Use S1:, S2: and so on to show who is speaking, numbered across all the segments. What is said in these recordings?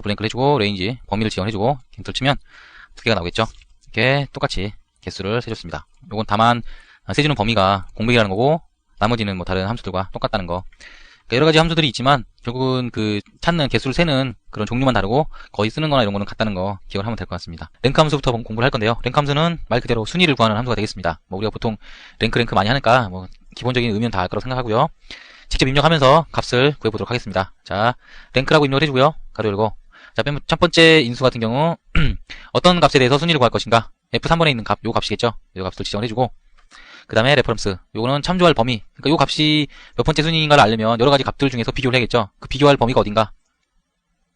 S1: 블랭크를 해주고 레인지 범위를 지정해주고 엔터를 치면 두 개가 나오겠죠. 이렇게 똑같이 개수를 세줬습니다. 요건 다만 세주는 범위가 공백이라는 거고 나머지는 뭐 다른 함수들과 똑같다는 거. 그러니까 여러 가지 함수들이 있지만 결국은 그 찾는 개수를 세는 그런 종류만 다르고 거의 쓰는 거나 이런 거는 같다는 거 기억을 하면 될 것 같습니다. 랭크 함수부터 공부를 할 건데요. 랭크 함수는 말 그대로 순위를 구하는 함수가 되겠습니다. 뭐 우리가 보통 랭크 많이 하니까 뭐 기본적인 의미는 다 알 거라고 생각하고요. 직접 입력하면서 값을 구해보도록 하겠습니다. 자, 랭크라고 입력을 해주고요. 가로 열고. 자, 첫 번째 인수 같은 경우 어떤 값에 대해서 순위를 구할 것인가? F3번에 있는 값, 요 값이겠죠? 요 값을 지정을 해주고 그 다음에 레퍼런스, 요거는 참조할 범위. 그러니까 요 값이 몇 번째 순위인가를 알려면 여러 가지 값들 중에서 비교를 해야겠죠? 그 비교할 범위가 어딘가?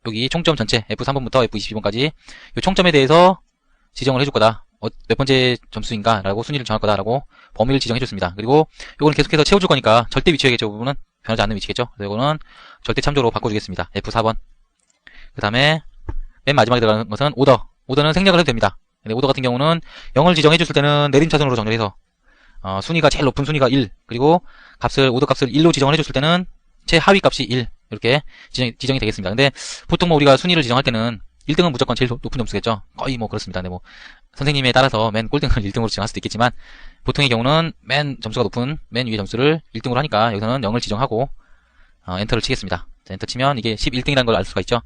S1: 여기 총점 전체 F3번부터 F22번까지 요 총점에 대해서 지정을 해줄 거다. 몇 번째 점수인가? 라고 순위를 정할 거다. 라고 범위를 지정해줬습니다. 그리고 요거는 계속해서 채워줄 거니까 절대 위치여야겠죠. 이 부분은 변하지 않는 위치겠죠? 그래서 요거는 절대 참조로 바꿔주겠습니다. F4번. 그 다음에 맨 마지막에 들어가는 것은 오더. 오더는 생략을 해도 됩니다. 근데 오더 같은 경우는 0을 지정해줬을 때는 내림차순으로 정렬해서 순위가 제일 높은 순위가 1, 그리고 오더 값을 1로 지정을 해줬을 때는 최하위 값이 1, 이렇게 지정이 되겠습니다. 근데 보통 뭐 우리가 순위를 지정할 때는 1등은 무조건 제일 높은 점수겠죠? 거의 뭐 그렇습니다. 근데 뭐 선생님에 따라서 맨 꼴등을 1등으로 지정할 수도 있겠지만 보통의 경우는 맨 점수가 높은 맨 위의 점수를 1등으로 하니까 여기서는 0을 지정하고 엔터를 치겠습니다. 자, 엔터 치면 이게 11등이라는 걸 알 수가 있죠?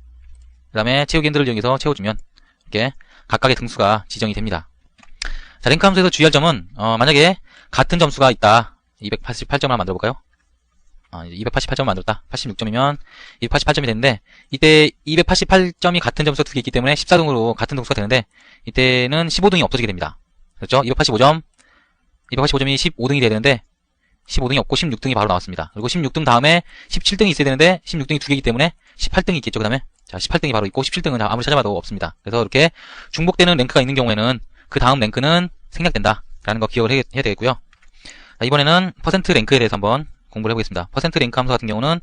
S1: 그 다음에 채우기 핸들을 이용해서 채워주면 이렇게 각각의 등수가 지정이 됩니다. 자, 랭크 함수에서 주의할 점은 만약에 같은 점수가 있다. 288점을 만들어볼까요? 288점을 만들었다. 86점이면 288점이 되는데 이때 288점이 같은 점수가 두 개 있기 때문에 14등으로 같은 등수가 되는데 이때는 15등이 없어지게 됩니다. 그렇죠? 285점이 15등이 돼야 되는데 15등이 없고 16등이 바로 나왔습니다. 그리고 16등 다음에 17등이 있어야 되는데 16등이 두 개이기 때문에 18등이 있겠죠. 그 다음에 자 18등이 바로 있고 17등은 아무리 찾아봐도 없습니다. 그래서 이렇게 중복되는 랭크가 있는 경우에는 그 다음 랭크는 생략된다 라는 거 기억을 해야 되겠고요. 자, 이번에는 퍼센트 랭크에 대해서 한번 공부를 해보겠습니다. 퍼센트 랭크 함수 같은 경우는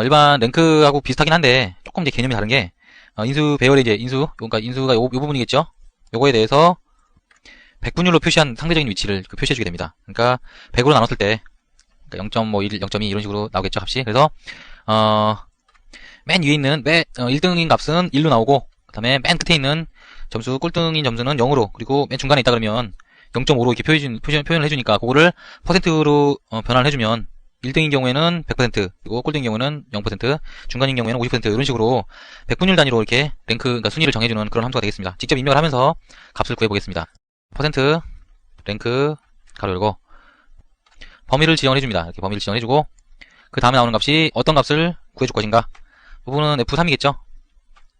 S1: 일반 랭크하고 비슷하긴 한데 조금 이제 개념이 다른 게 인수 배열의 이제 그러니까 인수가 요 부분이겠죠. 요거에 대해서 백분율로 표시한 상대적인 위치를 표시해주게 됩니다. 그러니까 100으로 나눴을 때 그러니까 0.1, 0.2 이런 식으로 나오겠죠, 값이. 그래서 맨 위에 있는 1등인 값은 1로 나오고 그 다음에 맨 끝에 있는 점수, 꼴등인 점수는 0으로, 그리고 맨 중간에 있다 그러면 0.5로 이렇게 표현을 해주니까 그거를 퍼센트로 변환을 해주면 1등인 경우에는 100%, 그리고 꼴등인 경우에는 0%, 중간인 경우에는 50% 이런 식으로 백분율 단위로 이렇게 그러니까 순위를 정해주는 그런 함수가 되겠습니다. 직접 입력을 하면서 값을 구해보겠습니다. 퍼센트 랭크 가로 열고 범위를 지정을 해줍니다. 이렇게 범위를 지정해주고 그 다음에 나오는 값이 어떤 값을 구해줄 것인가. 이 부분은 F3이겠죠.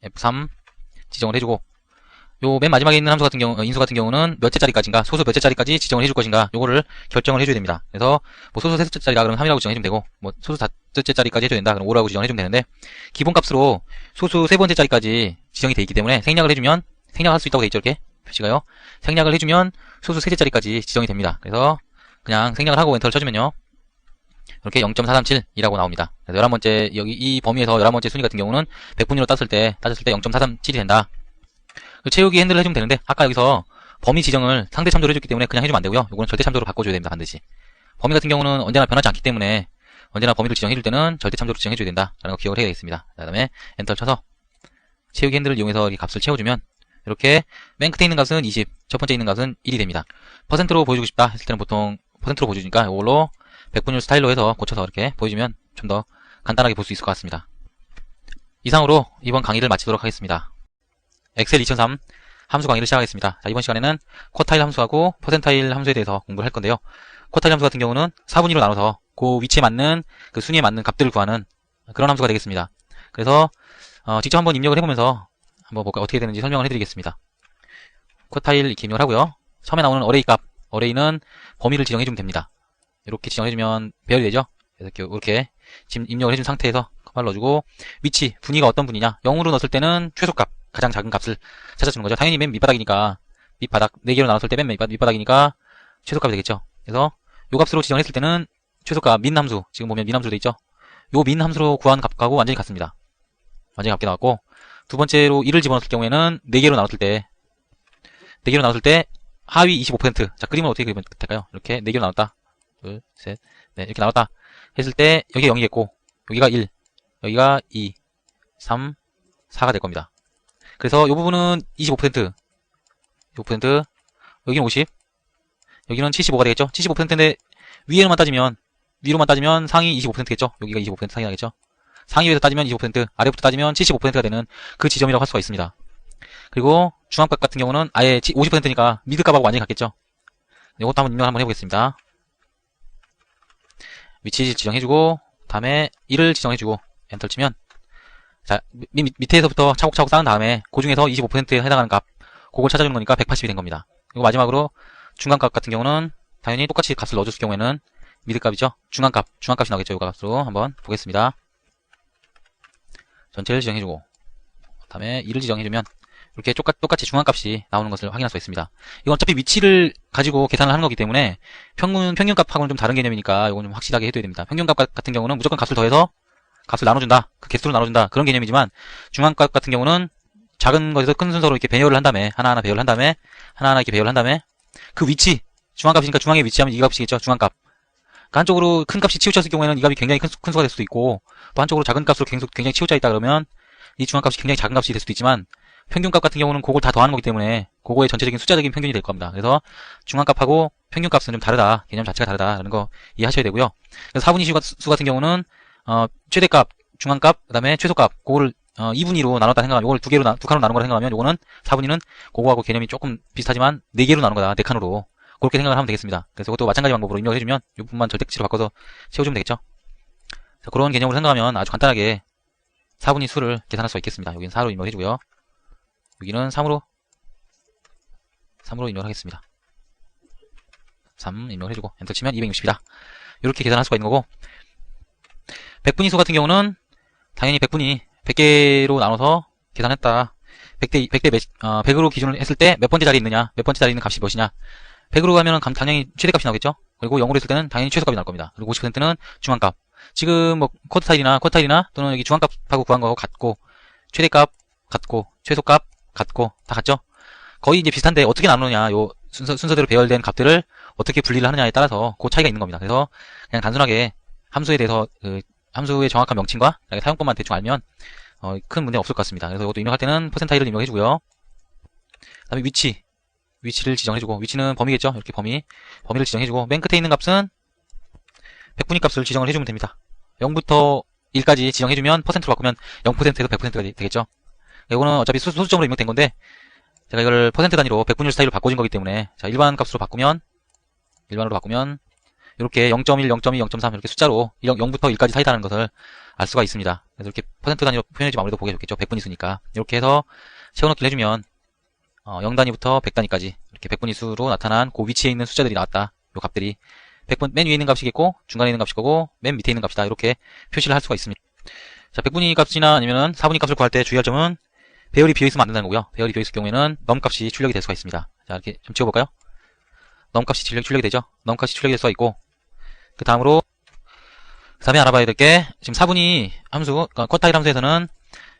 S1: F3 지정을 해주고 요 맨 마지막에 있는 함수 같은 경우 인수 같은 경우는 몇째 자리까지인가 소수 몇째 자리까지 지정을 해줄 것인가 요거를 결정을 해줘야 됩니다. 그래서 뭐 소수 셋째 자리다 그러면 3이라고 지정해주면 되고 뭐 소수 다섯째 자리까지 해줘야 된다 그럼 5라고 지정해주면 되는데 기본값으로 소수 세 번째 자리까지 지정이 돼 있기 때문에 생략을 해주면 생략할 수 있다고 돼 있죠. 이렇게 표시가요. 생략을 해주면 소수 셋째 자리까지 지정이 됩니다. 그래서 그냥 생략을 하고 엔터를 쳐주면요 이렇게 0.437이라고 나옵니다. 그래서 11번째 여기 이 범위에서 11번째 순위 같은 경우는 100분위로 따졌을 때 0.437이 된다. 채우기 핸들을 해주면 되는데 아까 여기서 범위 지정을 상대 참조를 해줬기 때문에 그냥 해주면 안 되고요. 이거는 절대 참조로 바꿔줘야 됩니다. 반드시. 범위 같은 경우는 언제나 변하지 않기 때문에 언제나 범위를 지정해줄 때는 절대 참조로 지정해줘야 된다 라는 거 기억을 해야 되겠습니다. 그 다음에 엔터를 쳐서 채우기 핸들을 이용해서 이 값을 채워주면 이렇게 맨 끝에 있는 값은 20, 첫 번째 있는 값은 1이 됩니다. 퍼센트로 보여주고 싶다 했을 때는 보통 퍼센트로 보여주니까 이걸로 백분율 스타일로 해서 고쳐서 이렇게 보여주면 좀 더 간단하게 볼 수 있을 것 같습니다. 이상으로 이번 강의를 마치도록 하겠습니다. 엑셀 2003 함수 강의를 시작하겠습니다. 자, 이번 시간에는 쿼타일 함수하고 퍼센타일 함수에 대해서 공부를 할 건데요. 쿼타일 함수 같은 경우는 4분위로 나눠서 그 위치에 맞는 그 순위에 맞는 값들을 구하는 그런 함수가 되겠습니다. 그래서 직접 한번 입력을 해보면서 한번 볼까 어떻게 되는지 설명을 해드리겠습니다. 쿼타일 이렇게 입력을 하고요. 처음에 나오는 어레이 값, 어레이는 범위를 지정해주면 됩니다. 이렇게 지정해주면 배열이 되죠. 그래서 이렇게 지금 입력을 해준 상태에서 컴마를 넣어주고 위치, 분위가 어떤 분위냐 0으로 넣었을 때는 최소값, 가장 작은 값을 찾아주는 거죠. 당연히 맨 밑바닥이니까 밑바닥 4개로 나눴을 때 맨 밑바닥이니까 최소값이 되겠죠. 그래서 요 값으로 지정했을 때는 최소값 민 함수, 지금 보면 민 함수로 돼 있죠. 요 민 함수로 구한 값하고 완전히 같습니다. 완전히 같게 나왔고 두 번째로 1을 집어넣었을 경우에는 4개로 나눴을 때 하위 25%. 자, 그림은 어떻게 그리면 될까요? 이렇게 4개로 나눴다. 둘, 셋, 넷 이렇게 나눴다 했을 때 여기가 0이겠고 여기가 1, 여기가 2, 3, 4가 될 겁니다. 그래서 이 부분은 25%, 25%, 여기는 50, 여기는 75가 되겠죠? 75%인데 위로만 따지면 상위 25%겠죠? 여기가 25% 상위 나겠죠? 상위에서 따지면 25%, 아래부터 따지면 75%가 되는 그 지점이라고 할 수가 있습니다. 그리고 중앙값 같은 경우는 아예 50%니까 미드값하고 완전히 같겠죠? 이것도 한번 입력을 한번 해보겠습니다. 위치 지정해주고, 다음에 1을 지정해주고, 엔터 치면, 자, 밑에서부터 차곡차곡 쌓은 다음에, 그 중에서 25%에 해당하는 값, 그걸 찾아주는 거니까 180이 된 겁니다. 그리고 마지막으로, 중간값 같은 경우는, 당연히 똑같이 값을 넣어줬을 경우에는, 미드값이죠? 중간값이 나오겠죠? 이 값으로 한번 보겠습니다. 전체를 지정해주고, 다음에 2를 지정해주면, 이렇게 똑같이 중간값이 나오는 것을 확인할 수가 있습니다. 이건 어차피 위치를 가지고 계산을 하는 거기 때문에 평균값하고는 좀 다른 개념이니까 이건 좀 확실하게 해둬야 됩니다. 평균값 같은 경우는 무조건 값을 더해서 값을 나눠준다. 그 개수로 나눠준다. 그런 개념이지만 중간값 같은 경우는 작은 것에서 큰 순서로 이렇게 배열을 한 다음에 하나하나 배열을 한 다음에 하나하나 이렇게 배열을 한 다음에 그 위치 중간값이니까 중앙에 위치하면 이 값이겠죠. 중간값. 그러니까 한쪽으로 큰 값이 치우쳤을 경우에는 이 값이 굉장히 큰 수가 될 수도 있고 또 한쪽으로 작은 값으로 굉장히 치우쳐 있다 그러면 이 중간값이 굉장히 작은 값이 될 수도 있지만 평균값 같은 경우는 그걸 다 더하는 거기 때문에 그거의 전체적인 숫자적인 평균이 될 겁니다. 그래서 중간값하고 평균값은 좀 다르다. 개념 자체가 다르다라는 거 이해하셔야 되고요. 그래서 4분의 수 같은 경우는 최대값, 중간값, 그다음에 최소값 그거를 2분위로 나눴다 생각하면 이걸 두 칸으로 나눈 거라 생각하면 이거는 4분위는 그거하고 개념이 조금 비슷하지만 4개로 나눈 거다. 4칸으로. 그렇게 생각을 하면 되겠습니다. 그래서 이것도 마찬가지 방법으로 입력을 해주면 이 부분만 절대값으로 바꿔서 채워주면 되겠죠. 자, 그런 개념으로 생각하면 아주 간단하게 4분위 수를 계산할 수가 있겠습니다. 여기는 4로 입력해주고요. 여기는 3으로 입력을 하겠습니다. 3 입력을 해주고 엔터 치면 260이다. 이렇게 계산할 수가 있는 거고 100분위 수 같은 경우는 당연히 100개로 나눠서 계산했다. 100으로 기준을 했을 때 몇 번째 자리에 있느냐, 몇 번째 자리에 있는 값이 무엇이냐. 100으로 가면은 당연히 최대값이 나오겠죠. 그리고 0으로 했을 때는 당연히 최소값이 나올 겁니다. 그리고 50%는 중간값. 지금 뭐 쿼터타일이나 또는 여기 중간값하고 구한 거하고 같고 최대값 같고 최소값 같고 다 같죠? 거의 이제 비슷한데 어떻게 나누느냐 요 순서대로 배열된 값들을 어떻게 분리를 하느냐에 따라서 그 차이가 있는 겁니다. 그래서 그냥 단순하게 함수에 대해서 함수의 정확한 명칭과 사용법만 대충 알면 큰 문제 없을 것 같습니다. 그래서 이것도 입력할 때는 %i를 입력해주고요. 그 다음에 위치를 지정해주고 위치는 범위겠죠? 이렇게 범위를 지정해주고 맨 끝에 있는 값은 100분위 값을 지정을 해주면 됩니다. 0부터 1까지 지정해주면 %로 바꾸면 0%에서 100%가 되겠죠? 이거는 어차피 소수점으로 입력된 건데 제가 이걸 % 단위로 100분위 스타일로 바꿔준 거기 때문에 자 일반 값으로 바꾸면 일반으로 바꾸면 이렇게 0.1, 0.2, 0.3 이렇게 숫자로 0부터 1까지 사이다라는 것을 알 수가 있습니다. 그래서 이렇게 % 단위로 표현해주면 아무래도 보기 좋겠죠. 100분위 수니까 이렇게 해서 채워넣기를 해주면 0단위부터 100단위까지 이렇게 100분위 수로 나타난 그 위치에 있는 숫자들이 나왔다. 요 값들이 100분 맨 위에 있는 값이겠고 중간에 있는 값일 거고 맨 밑에 있는 값이다. 이렇게 표시를 할 수가 있습니다. 자 100분위 값이나 아니면 4분위 값을 구할 때 주의할 점은 배열이 비어있으면 안 된다는 거고요. 배열이 비어있을 경우에는 넘값이 출력이 될 수가 있습니다. 자 이렇게 좀 지워볼까요? 넘값이 출력이 되죠. 넘값이 출력이 될 수가 있고 그 다음에 알아봐야 될 게 지금 4분위 함수 그러니까 쿼타일 함수에서는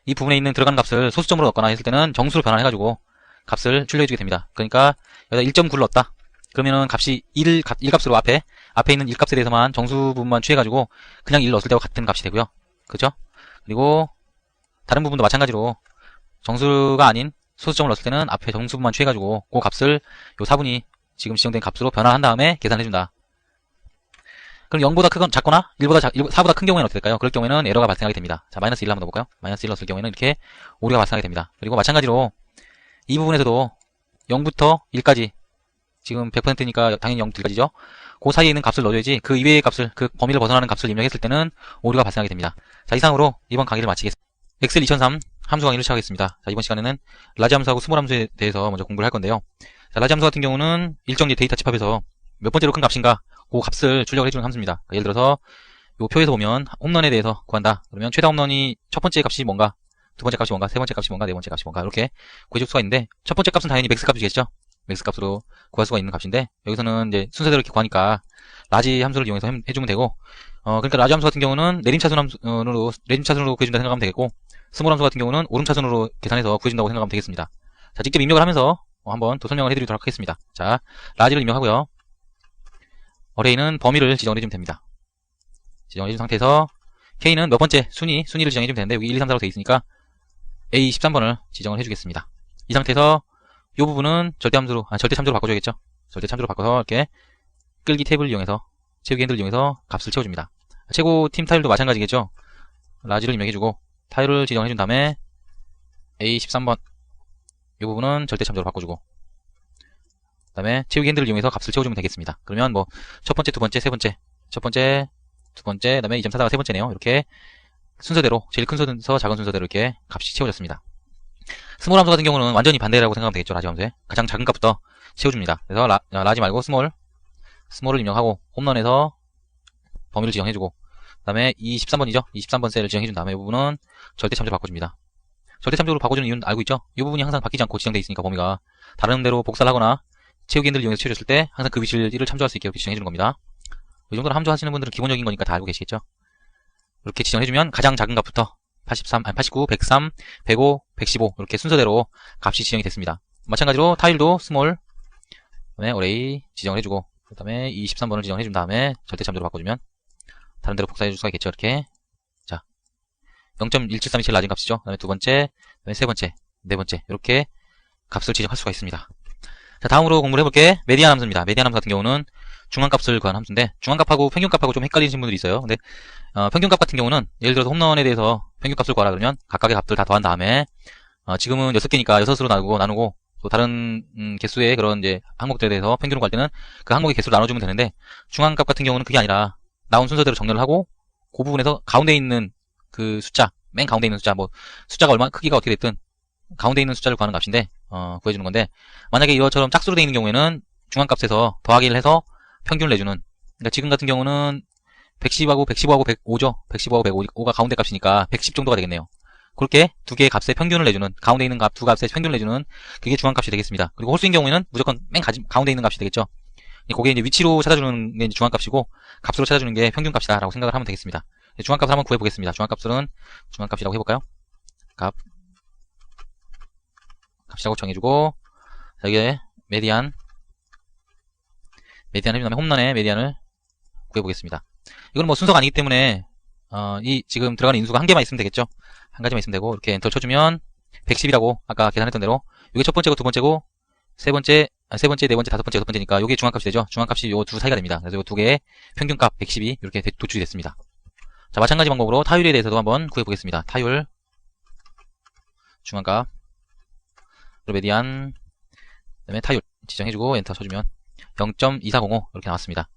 S1: 이 부분에 있는 들어가는 값을 소수점으로 넣거나 했을 때는 정수로 변환해가지고 값을 출력해주게 됩니다. 그러니까 여기다 1.9를 넣었다. 그러면은 값이 1값으로 앞에 있는 1값에 대해서만 정수 부분만 취해가지고 그냥 1 넣었을 때와 같은 값이 되고요. 그죠? 그리고 다른 부분도 마찬가지로 정수가 아닌 소수점을 넣었을 때는 앞에 정수 부분만 취해가지고 그 값을 요 4분위 지금 지정된 값으로 변환한 다음에 계산해준다. 그럼 0보다 작거나 4보다 큰 경우에는 어떻게 될까요? 그럴 경우에는 에러가 발생하게 됩니다. 자, -1 한번 넣어볼까요? -1 넣었을 경우에는 이렇게 오류가 발생하게 됩니다. 그리고 마찬가지로 이 부분에서도 0부터 1까지 지금 100%니까 당연히 0부터 1까지죠. 그 사이에 있는 값을 넣어줘야지 그 이외의 값을 그 범위를 벗어나는 값을 입력했을 때는 오류가 발생하게 됩니다. 자, 이상으로 이번 강의를 마치겠습니다. 엑셀 2003 함수 강의를 시작하겠습니다. 자, 이번 시간에는 라지 함수하고 스몰 함수에 대해서 먼저 공부를 할 건데요. 자, 라지 함수 같은 경우는 일정 데이터 집합에서 몇 번째로 큰 값인가 그 값을 출력을 해주는 함수입니다. 그러니까 예를 들어서 요 표에서 보면 홈런에 대해서 구한다. 그러면 최다 홈런이 첫 번째 값이 뭔가, 두 번째 값이 뭔가, 세 번째 값이 뭔가, 네 번째 값이 뭔가 이렇게 구해줄 수가 있는데 첫 번째 값은 당연히 맥스 값이겠죠. 맥스 값으로 구할 수가 있는 값인데 여기서는 이제 순서대로 이렇게 구하니까 라지 함수를 이용해서 해주면 되고 그러니까 라지 함수 같은 경우는 내림차순으로 구해준다 생각하면 되겠고 스몰 함수 같은 경우는 오름차순으로 계산해서 구해준다고 생각하면 되겠습니다. 자, 직접 입력을 하면서 한번 또 설명을 해드리도록 하겠습니다. 자, 라지를 입력하고요. 어레이는 범위를 지정을 해주면 됩니다. 지정을 해준 상태에서 K는 몇 번째 순위를 지정해주면 되는데 여기 1, 2, 3, 4로 되어 있으니까 A13번을 지정을 해주겠습니다. 이 상태에서 이 부분은 절대 참조로 바꿔줘야겠죠. 절대 참조로 바꿔서 이렇게 끌기 탭을 이용해서 채우기 핸들을 이용해서 값을 채워줍니다. 최고 팀 타일도 마찬가지겠죠. 라지를 입력해주고 타일을 지정해준 다음에 A13번 이 부분은 절대 참조로 바꿔주고 그 다음에 채우기 핸들을 이용해서 값을 채워주면 되겠습니다. 그러면 뭐 첫 번째, 두 번째, 세 번째, 첫 번째, 두 번째, 그 다음에 2.4가 세 번째네요. 이렇게 순서대로 제일 큰 순서, 작은 순서대로 이렇게 값이 채워졌습니다. 스몰 함수 같은 경우는 완전히 반대라고 생각하면 되겠죠. 라지 함수에 가장 작은 값부터 채워줍니다. 그래서 라지 말고 스몰을 입력하고 홈런에서 범위를 지정해주고 그 다음에 23번이죠. 23번 셀을 지정해준 다음에 이 부분은 절대 참조로 바꿔줍니다. 절대 참조로 바꿔주는 이유는 알고 있죠. 이 부분이 항상 바뀌지 않고 지정되어 있으니까 범위가 다른 데로 복사를 하거나 채우기 핸들을 이용해서 채워줬을 때 항상 그 위치를 참조할 수 있게 이렇게 지정해주는 겁니다. 이 정도로 함수 하시는 분들은 기본적인 거니까 다 알고 계시겠죠. 이렇게 지정해주면 가장 작은 값부터 89, 103, 105, 115 이렇게 순서대로 값이 지정이 됐습니다. 마찬가지로 타일도 스몰, 그다음에 어레이 지정을 해주고 그 다음에 23번을 지정해준 다음에 절대 참조로 바꿔주면 다른 데로 복사해줄 수가 있겠죠. 이렇게 자 0.1732 제일 낮은 값이죠. 그 다음에 두 번째, 그 다음에 세 번째, 네 번째 이렇게 값을 지정할 수가 있습니다. 자 다음으로 공부를 해볼게. 메디안 함수입니다. 메디안 함수 같은 경우는 중앙값을 구하는 함수인데 중앙값하고 평균값하고 좀 헷갈리시는 분들이 있어요. 근데 평균값 같은 경우는 예를 들어서 홈런에 대해서 평균값을 구하라 그러면 각각의 값들 다 더한 다음에 지금은 6개니까 6으로 나누고 또 다른 개수의 그런 이제 항목들에 대해서 평균을 구할 때는 그 항목의 개수를 나눠주면 되는데 중앙값 같은 경우는 그게 아니라 나온 순서대로 정렬을 하고 그 부분에서 가운데 있는 그 숫자 맨 가운데 있는 숫자 뭐 숫자가 얼마 크기가 어떻게 됐든 가운데 있는 숫자를 구하는 값인데 구해주는 건데 만약에 이것처럼 짝수로 되어 있는 경우에는 중앙값에서 더하기를 해서 평균을 내주는 그러니까 지금 같은 경우는 110하고 115하고 105죠. 115하고 105가 가운데 값이니까 110 정도가 되겠네요. 그렇게 두 개의 값의 평균을 내주는 가운데 있는 두 값의 평균을 내주는 그게 중앙값이 되겠습니다. 그리고 홀수인 경우에는 무조건 맨 가운데 있는 값이 되겠죠. 그게 이제 위치로 찾아주는 게 이제 중앙값이고 값으로 찾아주는 게 평균값이다라고 생각을 하면 되겠습니다. 중앙값을 한번 구해보겠습니다. 중앙값이라고 해볼까요? 값이라고 정해주고 자, 이게 메디안 해준 다음에 홈런의 메디안을 구해보겠습니다. 이건 뭐 순서가 아니기 때문에 이 지금 들어가는 인수가 한 개만 있으면 되겠죠. 한 가지만 있으면 되고 이렇게 엔터를 쳐주면 110이라고 아까 계산했던 대로 이게 첫 번째고 두 번째고 세 번째, 네 번째, 다섯 번째, 여섯 번째니까 이게 중앙값이 되죠. 중앙값이 요 두 사이가 됩니다. 그래서 요 두 개의 평균값 110이 이렇게 도출이 됐습니다. 자 마찬가지 방법으로 타율에 대해서도 한번 구해보겠습니다. 타율 중앙값 그리고 메디안 그다음에 타율 지정해주고 엔터 쳐주면 0.2405 이렇게 나왔습니다.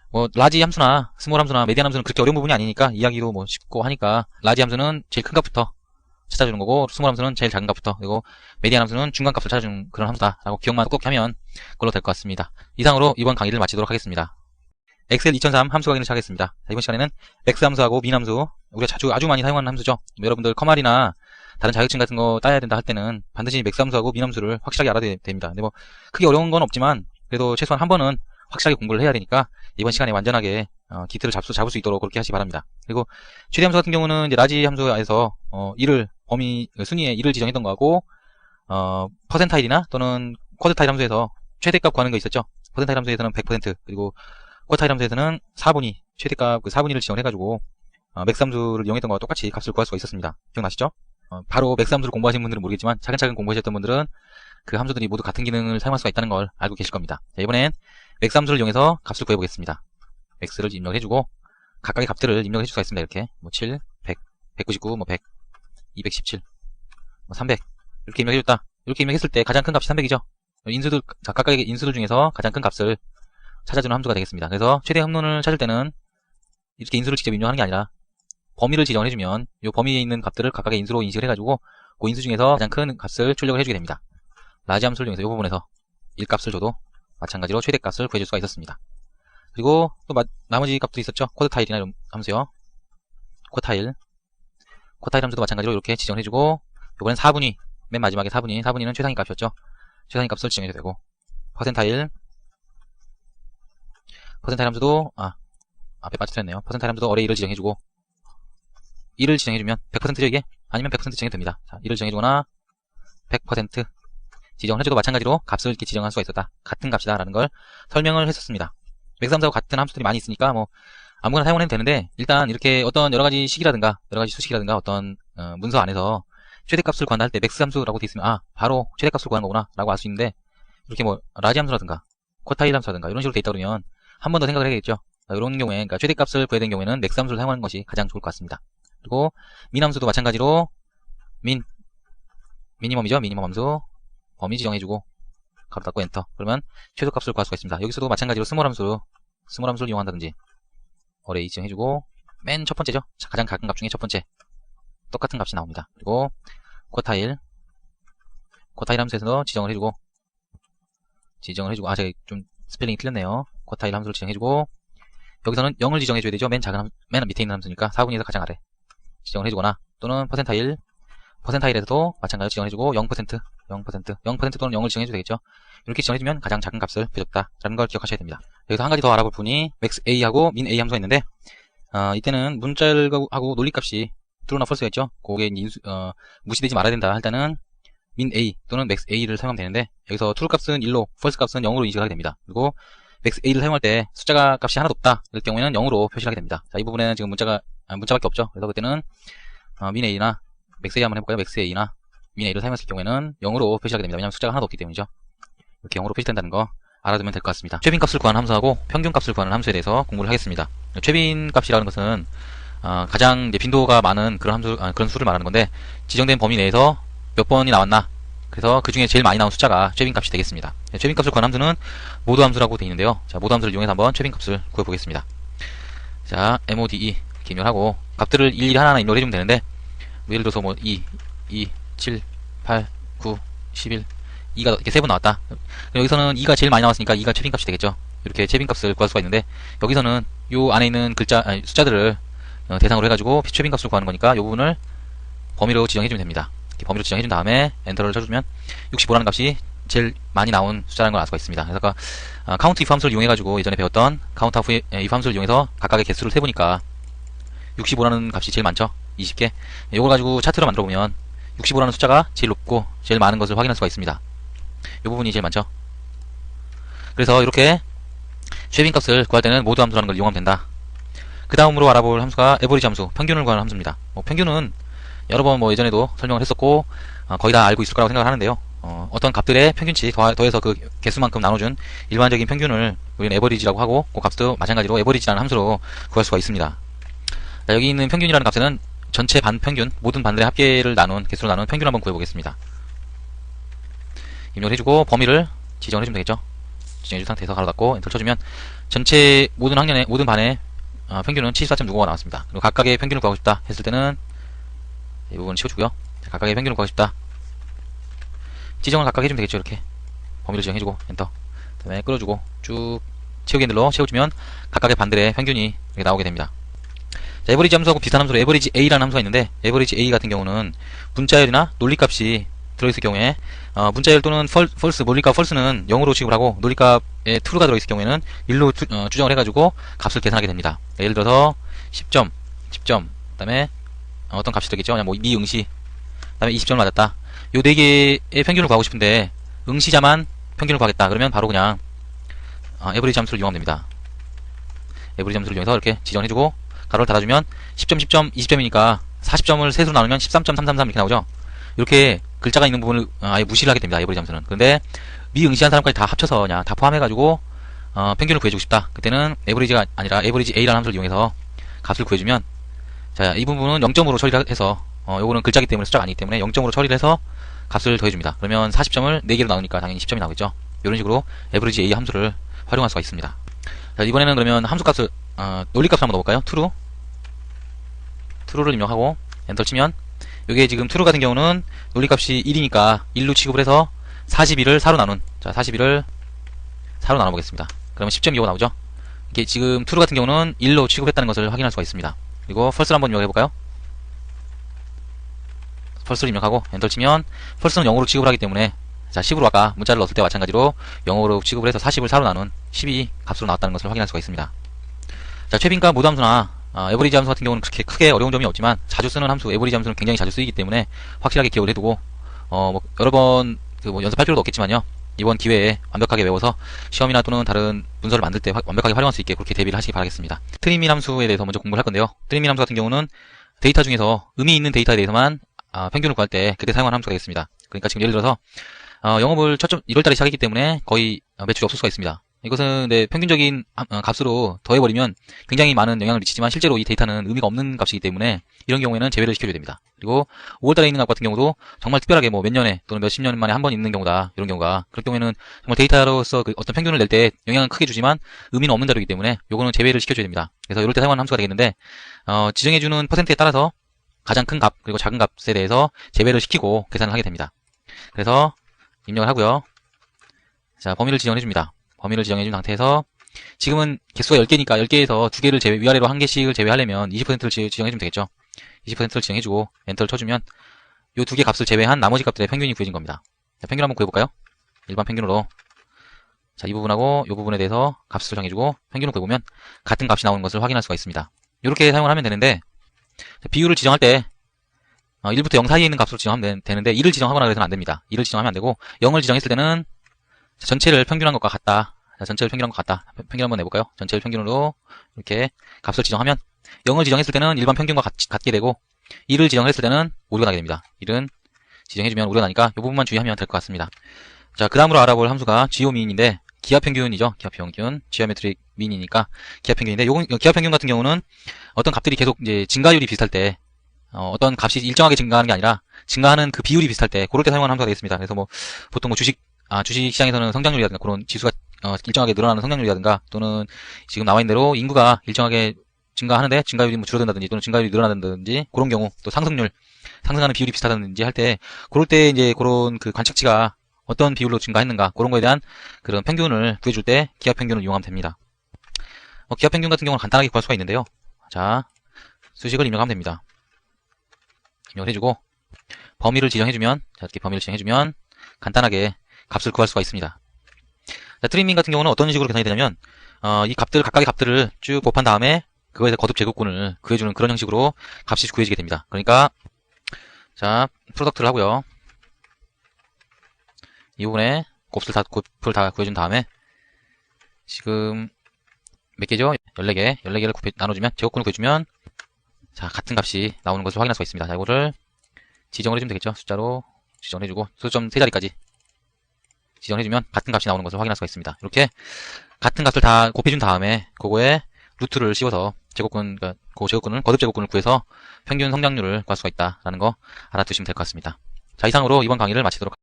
S1: 뭐 라지 함수나 스몰 함수나 메디안 함수는 그렇게 어려운 부분이 아니니까 이야기도 뭐 쉽고 하니까 라지 함수는 제일 큰 값부터 찾아주는 거고 스몰 함수는 제일 작은 값부터 그리고 메디안 함수는 중간 값을 찾아주는 그런 함수다라고 기억만 꼭 하면 그걸로 될 것 같습니다. 이상으로 이번 강의를 마치도록 하겠습니다. 엑셀 2003 함수 강의를 시작하겠습니다. 자, 이번 시간에는 맥스 함수하고 민 함수 우리가 아주 많이 사용하는 함수죠. 여러분들 컴알이나 다른 자격증 같은 거 따야 된다 할 때는 반드시 맥스 함수하고 민 함수를 확실하게 알아야 됩니다. 근데 뭐 크게 어려운 건 없지만 그래도 최소한 한 번은 확실하게 공부를 해야 되니까 이번 시간에 완전하게 기틀을 잡을 수 있도록 그렇게 하시기 바랍니다. 그리고 최대 함수 같은 경우는 이제 라지 함수에서 범위 순위에 1을 지정했던 거하고 퍼센타일이나 또는 쿼드타일 함수에서 최대값 구하는 거 있었죠. 퍼센타일 함수에서는 100% 그리고 쿼드타일 함수에서는 4분위 최대값 그 4분위를 지정해가지고 맥스 함수를 이용했던 거와 똑같이 값을 구할 수가 있었습니다. 기억나시죠? 바로 맥스 함수를 공부하신 분들은 모르겠지만 차근차근 공부하셨던 분들은 그 함수들이 모두 같은 기능을 사용할 수가 있다는 걸 알고 계실 겁니다. 자, 이번엔 맥스 함수를 이용해서 값을 구해보겠습니다. 맥스를 입력해주고 각각의 값들을 입력해줄 수가 있습니다. 이렇게 뭐 7, 100, 199, 뭐 100, 217, 뭐 300 이렇게 입력해줬다. 이렇게 입력했을 때 가장 큰 값이 300이죠. 각각의 인수들 중에서 가장 큰 값을 찾아주는 함수가 되겠습니다. 그래서 최대 홈런을 찾을 때는 이렇게 인수를 직접 입력하는 게 아니라 범위를 지정해주면 이 범위에 있는 값들을 각각의 인수로 인식을 해가지고 그 인수 중에서 가장 큰 값을 출력을 해주게 됩니다. 라지 함수를 이용해서 이 부분에서 1값을 줘도 마찬가지로 최대값을 구해줄 수가 있었습니다. 그리고 또 나머지 값들이 있었죠. 쿼드타일이나 이런 함수요. 쿼타일 함수도 마찬가지로 이렇게 지정을 해주고 이번엔 4분위 맨 마지막에 4분위는 최상위 값이었죠. 최상위 값을 지정해도 되고 퍼센타일 함수도 앞에 빠져있네요. 퍼센타일 함수도 어레이를 지정해주고 1을 지정해주면 100%죠 이게? 아니면 100% 지정해도 됩니다. 자, 1을 지정해주거나 100% 지정을 해줘도 마찬가지로 값을 이렇게 지정할 수가 있었다. 같은 값이다 라는 걸 설명을 했었습니다. 맥스 함수하고 같은 함수들이 많이 있으니까 뭐 아무거나 사용을 해도 되는데 일단 이렇게 어떤 여러가지 식이라든가 여러가지 수식이라든가 어떤 문서 안에서 최대값을 구한다 할 때 맥스 함수라고 돼 있으면 바로 최대값을 구하는 거구나 라고 알 수 있는데, 이렇게 뭐 라지 함수라든가 쿼타일 함수라든가 이런 식으로 돼 있다 그러면 한 번 더 생각을 해야겠죠. 이런 경우에, 그러니까 최대값을 구해야 되는 경우에는 맥스 함수를 사용하는 것이 가장 좋을 것 같습니다. 그리고 민 함수도 마찬가지로 미니멈이죠. 미니멈 함수 범위 지정해주고 가로 닫고 엔터. 그러면 최소값을 구할 수가 있습니다. 여기서도 마찬가지로 스몰 함수를 이용한다든지 어레이 지정해주고 맨 첫 번째죠. 가장 작은 값 중에 첫 번째 똑같은 값이 나옵니다. 그리고 쿼타일 함수에서 지정을 해주고 제가 좀 스펠링이 틀렸네요. 쿼타일 함수를 지정해주고 여기서는 0을 지정해줘야 되죠. 맨 밑에 있는 함수니까 4분위에서 가장 아래 지정을 해주거나, 또는 퍼센타일에서도 마찬가지로 지정해주고 0% 또는 0을 지정해줘도 되겠죠. 이렇게 지정해주면 가장 작은 값을 표줬다라는 걸 기억하셔야 됩니다. 여기서 한 가지 더 알아볼 부분이 maxa하고 minA 함수가 있는데, 이때는 문자열하고 논리값이 true나 false가 있죠. 그게 무시되지 말아야 된다 할 때는 minA 또는 maxa를 사용하면 되는데, 여기서 true 값은 1로 false 값은 0으로 인식을 하게 됩니다. 그리고 maxa를 사용할 때 숫자가 값이 하나도 없다 그럴 경우에는 0으로 표시를 하게 됩니다. 자, 이 부분에는 지금 문자밖에 없죠. 그래서 그때는 minA나 maxA 한번 해볼까요? maxA나 minA를 사용했을 경우에는 0으로 표시하게 됩니다. 왜냐하면 숫자가 하나도 없기 때문이죠. 이렇게 0으로 표시된다는 거 알아두면 될 것 같습니다. 최빈값을 구하는 함수하고 평균값을 구하는 함수에 대해서 공부를 하겠습니다. 최빈값이라는 것은 가장 빈도가 많은 그런 수를 말하는 건데, 지정된 범위 내에서 몇 번이 나왔나, 그래서 그 중에 제일 많이 나온 숫자가 최빈값이 되겠습니다. 최빈값을 구하는 함수는 모드 함수라고 되어 있는데요. 자, 모드 함수를 이용해서 한번 최빈값을 구해보겠습니다. 자, mode 이렇게 입력하고 값들을 일일이 하나하나 입력을 해주면 되는데, 예를 들어서 뭐 2, 7, 8, 9, 11 2가 이렇게 3번 나왔다. 여기서는 2가 제일 많이 나왔으니까 2가 최빈값이 되겠죠. 이렇게 최빈값을 구할 수가 있는데, 여기서는 요 안에 있는 숫자들을 대상으로 해가지고 최빈값을 구하는 거니까 요 부분을 범위로 지정해주면 됩니다. 이렇게 범위로 지정해준 다음에 엔터를 쳐주면 65라는 값이 제일 많이 나온 숫자라는 걸 알 수가 있습니다. 그래서 카운트 if 함수를 이용해가지고 예전에 배웠던 카운트 if 함수를 이용해서 각각의 개수를 세보니까 65라는 값이 제일 많죠. 20개. 이걸 가지고 차트로 만들어보면 65라는 숫자가 제일 높고 제일 많은 것을 확인할 수가 있습니다. 이 부분이 제일 많죠. 그래서 이렇게 최빈값을 구할 때는 모드 함수라는 걸 이용하면 된다. 그 다음으로 알아볼 함수가 에버리지 함수, 평균을 구하는 함수입니다. 평균은 여러 번 예전에도 설명을 했었고 거의 다 알고 있을 거라고 생각을 하는데요. 어떤 값들의 평균치 더해서 그 개수만큼 나눠준 일반적인 평균을 우리는 에버리지라고 하고, 그 값도 마찬가지로 에버리지라는 함수로 구할 수가 있습니다. 자, 여기 있는 평균이라는 값에는 전체 반평균, 모든 반들의 합계를 개수로 나눈 평균을 한번 구해보겠습니다. 입력을 해주고 범위를 지정을 해주면 되겠죠. 지정해준 상태에서 가로 닫고 엔터를 쳐주면 전체 모든 반의 평균은 74.65가 나왔습니다. 그리고 각각의 평균을 구하고 싶다 했을 때는 이 부분을 치워주고요. 자, 각각의 평균을 구하고 싶다. 지정을 각각 해주면 되겠죠. 이렇게 범위를 지정해주고 엔터. 그 다음에 끌어주고 쭉 채우기 핸들로 채워주면 각각의 반들의 평균이 이렇게 나오게 됩니다. 자, 에버리지 함수하고 비슷한 함수로 에버리지 A라는 함수가 있는데, 에버리지 A 같은 경우는 문자열이나 논리값이 들어있을 경우에 문자열 또는 false, 논리값 false는 0으로 취급을 하고, 논리값에 true가 들어있을 경우에는 1로 추정을 해가지고 값을 계산하게 됩니다. 예를 들어서 10점, 그 다음에 어떤 값이 되겠죠. 그냥 미응시, 그 다음에 20점을 맞았다. 요 4개의 평균을 구하고 싶은데 응시자만 평균을 구하겠다. 그러면 바로 그냥 에버리지 함수를 이용하면 됩니다. 에버리지 함수를 이용해서 이렇게 지정해주고 가로를 닫아주면 10점, 10점, 20점이니까 40점을 셋으로 나누면 13.333 이렇게 나오죠. 이렇게 글자가 있는 부분을 아예 무시를 하게 됩니다. 에버리지 함수는. 그런데 미응시한 사람까지 다 합쳐서 그냥 다 포함해가지고 평균을 구해주고 싶다. 그때는 에버리지가 아니라 에버리지 A라는 함수를 이용해서 값을 구해주면, 자, 이 부분은 0점으로 처리를 해서 요거는 글자기 때문에 숫자가 아니기 때문에 0점으로 처리를 해서 값을 더해줍니다. 그러면 40점을 4개로 나누니까 당연히 10점이 나오겠죠. 이런 식으로 에버리지 A 함수를 활용할 수가 있습니다. 자, 이번에는 그러면 함수값을 논리값을 한번 넣어볼까요? true를 입력하고 엔터 치면, 요게 지금 true 같은 경우는 논리값이 1이니까 1로 취급을 해서 41을 4로 나눈, 자, 41을 4로 나눠보겠습니다. 그러면 10.25 나오죠. 이게 지금 true 같은 경우는 1로 취급했다는 것을 확인할 수가 있습니다. 그리고 false를 한번 입력해볼까요? false를 입력하고 엔터 치면 false는 0으로 취급을 하기 때문에, 자, 10으로 아까 문자를 넣었을 때 마찬가지로 0으로 취급을 해서 40을 4로 나눈 12 값으로 나왔다는 것을 확인할 수가 있습니다. 자, 최빈값 모드 함수나 에버리지 함수 같은 경우는 그렇게 크게 어려운 점이 없지만 자주 쓰는 함수, 에버리지 함수는 굉장히 자주 쓰이기 때문에 확실하게 기억을 해두고 여러 번 연습할 필요도 없겠지만요, 이번 기회에 완벽하게 외워서 시험이나 또는 다른 문서를 만들 때 완벽하게 활용할 수 있게 그렇게 대비를 하시기 바라겠습니다. 트리밍 함수에 대해서 먼저 공부를 할 건데요. 트리밍 함수 같은 경우는 데이터 중에서 의미 있는 데이터에 대해서만 평균을 구할 때 그때 사용하는 함수가 되겠습니다. 그러니까 지금 예를 들어서 영업을 1월달에 시작했기 때문에 거의 매출이 없을 수가 있습니다. 이것은 평균적인 값으로 더해버리면 굉장히 많은 영향을 미치지만 실제로 이 데이터는 의미가 없는 값이기 때문에 이런 경우에는 제외를 시켜줘야 됩니다. 그리고 5월달에 있는 값 같은 경우도 정말 특별하게 몇 년에 또는 몇십 년 만에 한 번 있는 경우다. 이런 경우가 그럴 경우에는 정말 데이터로서 어떤 평균을 낼 때 영향은 크게 주지만 의미는 없는 자료이기 때문에 요거는 제외를 시켜줘야 됩니다. 그래서 이럴 때 사용하는 함수가 되겠는데 지정해주는 퍼센트에 따라서 가장 큰 값 그리고 작은 값에 대해서 제외를 시키고 계산을 하게 됩니다. 그래서 입력을 하고요. 자, 범위를 지정해줍니다. 범위를 지정해준 상태에서 지금은 개수가 10개니까 10개에서 2개를 위아래로 1개씩을 제외하려면 20%를 지정해주면 되겠죠. 20%를 지정해주고 엔터를 쳐주면 요 2개 값을 제외한 나머지 값들의 평균이 구해진 겁니다. 자, 평균 한번 구해볼까요? 일반 평균으로 자, 이 부분하고 이 부분에 대해서 값을 정해주고 평균을 구해보면 같은 값이 나오는 것을 확인할 수가 있습니다. 이렇게 사용을 하면 되는데 자, 비율을 지정할 때 1부터 0 사이에 있는 값으로 지정하면 되는데 2를 지정하거나 그래서는 안됩니다. 2를 지정하면 안되고 0을 지정했을 때는 전체를 평균한 것과 같다. 자, 전체를 평균한 것 같다. 평균 한번 내볼까요? 전체를 평균으로 이렇게 값을 지정하면 0을 지정했을 때는 일반 평균과 같게 되고 1을 지정했을 때는 오류가 나게 됩니다. 1은 지정해주면 오류가 나니까 이 부분만 주의하면 될 것 같습니다. 자, 그 다음으로 알아볼 함수가 GeoMean인데 기하평균이죠. 기하평균, 지오메트릭 민이니까 기하평균인데 기하평균 같은 경우는 어떤 값들이 계속 이제 증가율이 비슷할 때 어떤 값이 일정하게 증가하는 게 아니라 증가하는 그 비율이 비슷할 때 그럴 때 사용하는 함수가 되겠습니다. 그래서 보통 주식 시장에서는 성장률이라든가 그런 지수가 일정하게 늘어나는 성장률이라든가 또는 지금 나와 있는 대로 인구가 일정하게 증가하는데 증가율이 줄어든다든지 또는 증가율이 늘어난다든지 그런 경우 또 상승하는 비율이 비슷하다든지 할 때 그럴 때 이제 그런 그 관측치가 어떤 비율로 증가했는가 그런 거에 대한 그런 평균을 구해줄 때 기하평균을 이용하면 됩니다. 기하평균 같은 경우는 간단하게 구할 수가 있는데요. 자, 수식을 입력하면 됩니다. 입력을 해주고 범위를 지정해주면 자, 이렇게 범위를 지정해주면 간단하게 값을 구할 수가 있습니다. 자, 트리밍 같은 경우는 어떤 식으로 계산이 되냐면 이 각각의 값들을 쭉 곱한 다음에 그거에서 거듭 제곱군을 구해주는 그런 형식으로 값이 구해지게 됩니다. 그러니까 자, 프로덕트를 하고요. 이 부분에 곱을 다 구해준 다음에 지금 몇 개죠? 14개. 14개를 나눠주면 제곱군을 구해주면 자, 같은 값이 나오는 것을 확인할 수가 있습니다. 자, 이거를 지정을 해주면 되겠죠? 숫자로 지정을 해주고 수점 3자리까지 지정을 해주면 같은 값이 나오는 것을 확인할 수가 있습니다. 이렇게 같은 값을 다 곱해준 다음에 그거에 루트를 씌워서 제곱군, 그 제곱군을 거듭 제곱군을 구해서 평균 성장률을 구할 수가 있다라는 거 알아두시면 될 것 같습니다. 자, 이상으로 이번 강의를 마치도록 하겠습니다.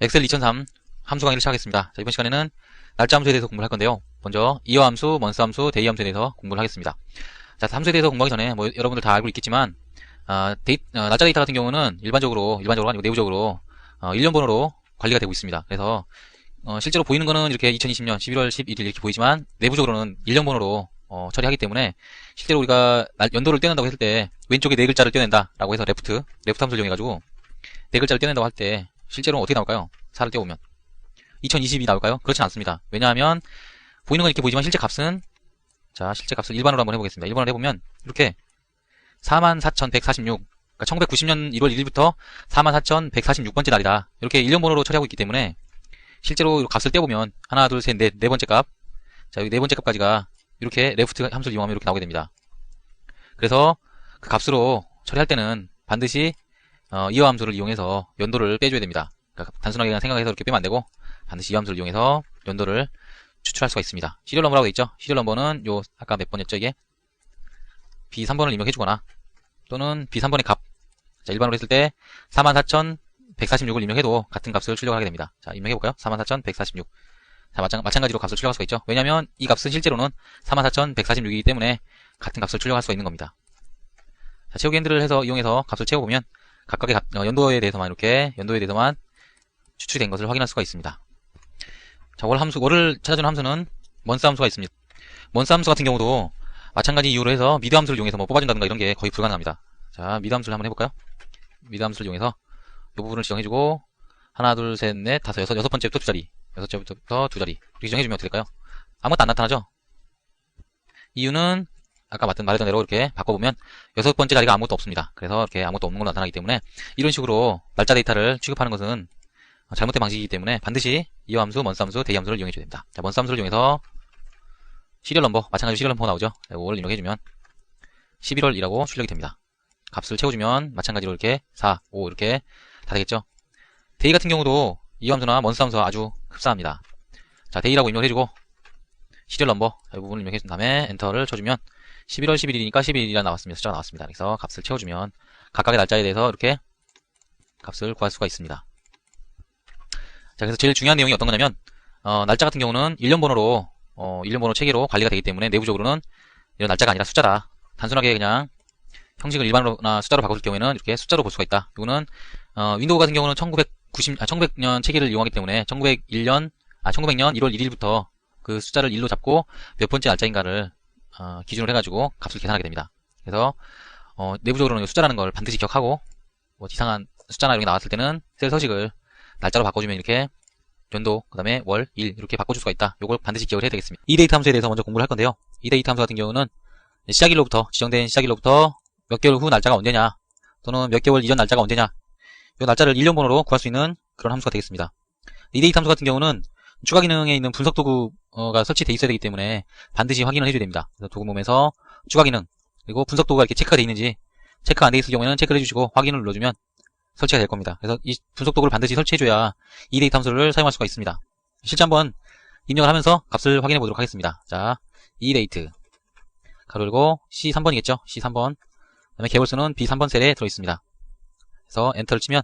S1: 엑셀 2003 함수 강의를 시작하겠습니다. 자, 이번 시간에는 날짜 함수에 대해서 공부를 할 건데요. 먼저 이어 함수, 먼스 함수, 데이 함수에 대해서 공부를 하겠습니다. 자, 함수에 대해서 공부하기 전에 여러분들 다 알고 있겠지만 날짜 데이터 같은 경우는 일반적으로 아니고 내부적으로 1년 번호로 관리가 되고 있습니다. 그래서 실제로 보이는 거는 이렇게 2020년 11월 11일 이렇게 보이지만 내부적으로는 1년 번호로 처리하기 때문에 실제로 우리가 연도를 떼낸다고 했을 때 왼쪽에 네 글자를 떼낸다라고 해서 레프트 함수를 이용해가지고 네 글자를 떼낸다고 할 때 실제로는 어떻게 나올까요? 4를 떼보면 2020이 나올까요? 그렇진 않습니다. 왜냐하면 보이는 건 이렇게 보이지만 실제 값은 자, 실제 값을 일반으로 한번 해보겠습니다. 일반으로 해보면 이렇게 44,146 그러니까 1990년 1월 1일부터 44,146번째 날이다. 이렇게 1년 번호로 처리하고 있기 때문에 실제로 값을 떼보면 하나, 둘, 셋, 넷, 네 번째 값. 자, 여기 네 번째 값까지가 이렇게 레프트 함수를 이용하면 이렇게 나오게 됩니다. 그래서 그 값으로 처리할 때는 반드시 이어 함수를 이용해서 연도를 빼줘야 됩니다. 그러니까 단순하게 그냥 생각해서 이렇게 빼면 안 되고 반드시 이어 함수를 이용해서 연도를 추출할 수가 있습니다. 시리얼 넘버라고 있죠? 시리얼 넘버는 요 아까 몇 번이었죠 이게? B3번을 입력해주거나 또는 B3번의 값. 자, 일반으로 했을 때 44,146을 입력해도 같은 값을 출력하게 됩니다. 자, 입력해볼까요? 44,146. 자, 마찬가지로 값을 출력할 수가 있죠. 왜냐하면 이 값은 실제로는 44,146이기 때문에 같은 값을 출력할 수가 있는 겁니다. 자, 채우기 핸들을 이용해서 값을 채워보면 각각의 연도에 대해서만 추출이 된 것을 확인할 수가 있습니다. 자, 월을 찾아주는 함수는 먼스 함수가 있습니다. 먼스 함수 같은 경우도 마찬가지 이유로 해서 미드 함수를 이용해서 뽑아준다든가 이런 게 거의 불가능합니다. 자, 미드 함수를 한번 해볼까요? 미드 함수를 이용해서 이 부분을 지정해주고 하나, 둘, 셋, 넷, 다섯, 여섯 번째부터 두 자리, 여섯 번째부터 두 자리 이렇게 지정해주면 어떻게 될까요? 아무것도 안 나타나죠? 이유는 아까 말했던 대로 이렇게 바꿔보면 여섯 번째 자리가 아무것도 없습니다. 그래서 이렇게 아무것도 없는 걸로 나타나기 때문에 이런 식으로 날짜 데이터를 취급하는 것은 잘못된 방식이기 때문에 반드시 이어 함수, 먼스 함수, 데이 함수를 이용해줘야 됩니다. 자, 먼스 함수를 이용해서 시리얼 넘버, 마찬가지로 시리얼 넘버가 나오죠. 이걸 입력해주면 11월이라고 출력이 됩니다. 값을 채워주면 마찬가지로 이렇게 4, 5 이렇게 다 되겠죠. 데이 같은 경우도 이 함수나 먼스 함수와 아주 흡사합니다. 자, 데이라고 입력을 해주고 시리얼 넘버 이 부분을 입력해 준 다음에 엔터를 쳐주면 11월 11일이니까 11일이라 나왔습니다. 숫자가 나왔습니다. 그래서 값을 채워주면 각각의 날짜에 대해서 이렇게 값을 구할 수가 있습니다. 자, 그래서 제일 중요한 내용이 어떤 거냐면 날짜 같은 경우는 일련 번호로 일련 번호 체계로 관리가 되기 때문에 내부적으로는 이런 날짜가 아니라 숫자다. 단순하게 그냥 형식을 일반으로나 숫자로 바꿀 경우에는 이렇게 숫자로 볼 수가 있다. 이거는 윈도우 같은 경우는 1900년 체계를 이용하기 때문에 1900년 1월 1일부터 그 숫자를 1로 잡고 몇 번째 날짜인가를 기준으로 해가지고 값을 계산하게 됩니다. 그래서 내부적으로는 숫자라는 걸 반드시 기억하고 뭐 이상한 숫자나 이런 게 나왔을 때는 셀 서식을 날짜로 바꿔주면 이렇게 연도, 그 다음에 월, 일 이렇게 바꿔줄 수가 있다. 이걸 반드시 기억을 해야 되겠습니다. 이 데이트 함수에 대해서 먼저 공부를 할 건데요. 이 데이트 함수 같은 경우는 시작일로부터 지정된 시작일로부터 몇 개월 후 날짜가 언제냐 또는 몇 개월 이전 날짜가 언제냐 이 날짜를 일련 번호로 구할 수 있는 그런 함수가 되겠습니다. 이 데이트 함수 같은 경우는 추가 기능에 있는 분석 도구가 설치되어 있어야 되기 때문에 반드시 확인을 해줘야 됩니다. 그래서 도구몸에서 추가 기능 그리고 분석 도구가 이렇게 체크가 되어 있는지 체크 안 되어 있을 경우에는 체크를 해주시고 확인을 눌러주면 설치가 될 겁니다. 그래서 이 분석 도구를 반드시 설치해줘야 이 데이트 함수를 사용할 수가 있습니다. 실제 한번 입력을 하면서 값을 확인해 보도록 하겠습니다. 자, 이 데이트 가로 열고 C3번이겠죠? C3번 그 다음에 개월수는 B3번 셀에 들어있습니다. 그래서 엔터를 치면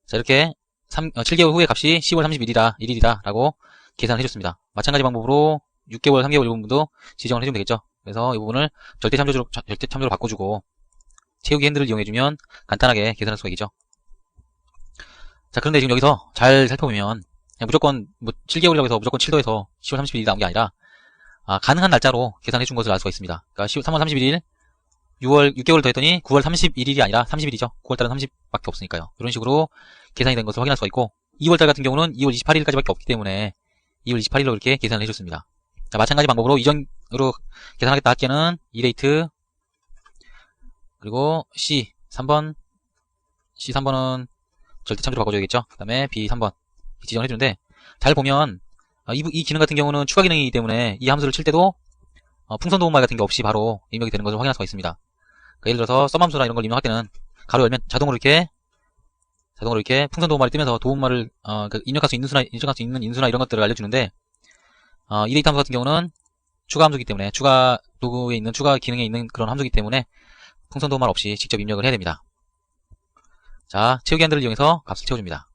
S1: 자 이렇게 7개월 후의 값이 10월 31일이다 라고 계산을 해줬습니다. 마찬가지 방법으로 6개월 3개월 이 부분도 지정을 해주면 되겠죠. 그래서 이 부분을 절대 참조로 바꿔주고 채우기 핸들을 이용해주면 간단하게 계산할 수가 있겠죠. 자, 그런데 지금 여기서 잘 살펴보면 무조건 뭐 7개월이라고 해서 무조건 7도에서 10월 31일이 나온 게 아니라 가능한 날짜로 계산해 준 것을 알 수가 있습니다. 그러니까 3월 31일 6개월 더 했더니 9월 31일이 아니라 30일이죠. 9월달은 30밖에 없으니까요. 이런 식으로 계산이 된 것을 확인할 수가 있고 2월달 같은 경우는 2월 28일까지밖에 없기 때문에 2월 28일로 이렇게 계산을 해줬습니다. 자, 마찬가지 방법으로 이전으로 계산하겠다 할 때는 이데이트 그리고 C3번은 절대 참조로 바꿔줘야겠죠. 그 다음에 B3번 지정을 해주는데 잘 보면 이 기능 같은 경우는 추가 기능이기 때문에 이 함수를 칠 때도 풍선 도움말 같은 게 없이 바로 입력이 되는 것을 확인할 수가 있습니다. 그러니까 예를 들어서 썸함수나 이런 걸 입력할 때는 가로 열면 자동으로 이렇게 풍선 도움말이 뜨면서 도움말을 입력할 수 있는 인수나 이런 것들을 알려주는데 이 데이터 함수 같은 경우는 추가 함수이기 때문에 추가 도구에 있는 추가 기능에 있는 그런 함수이기 때문에 풍선 도움말 없이 직접 입력을 해야 됩니다. 자, 채우기 핸들을 이용해서 값을 채워줍니다.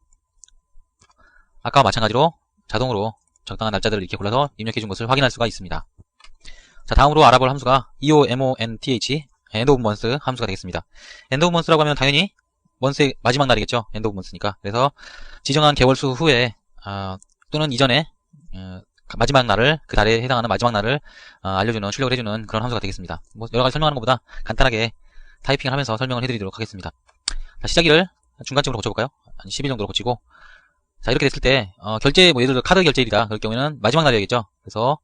S1: 아까와 마찬가지로 자동으로 적당한 날짜들을 이렇게 골라서 입력해 준 것을 확인할 수가 있습니다. 자, 다음으로 알아볼 함수가 EOMONTH end of month 함수가 되겠습니다. end of month라고 하면 당연히 month의 마지막 날이겠죠. end of month니까. 그래서 지정한 개월수 후에 또는 이전에 마지막 날을 그 달에 해당하는 마지막 날을 알려주는 출력을 해주는 그런 함수가 되겠습니다. 뭐 여러 가지 설명하는 것보다 간단하게 타이핑을 하면서 설명을 해드리도록 하겠습니다. 자, 시작일을 중간쯤으로 고쳐볼까요? 한 10일 정도로 고치고 자 이렇게 됐을 때 결제 뭐 예를 들어 카드 결제일이다 그럴 경우에는 마지막 날이겠죠. 그래서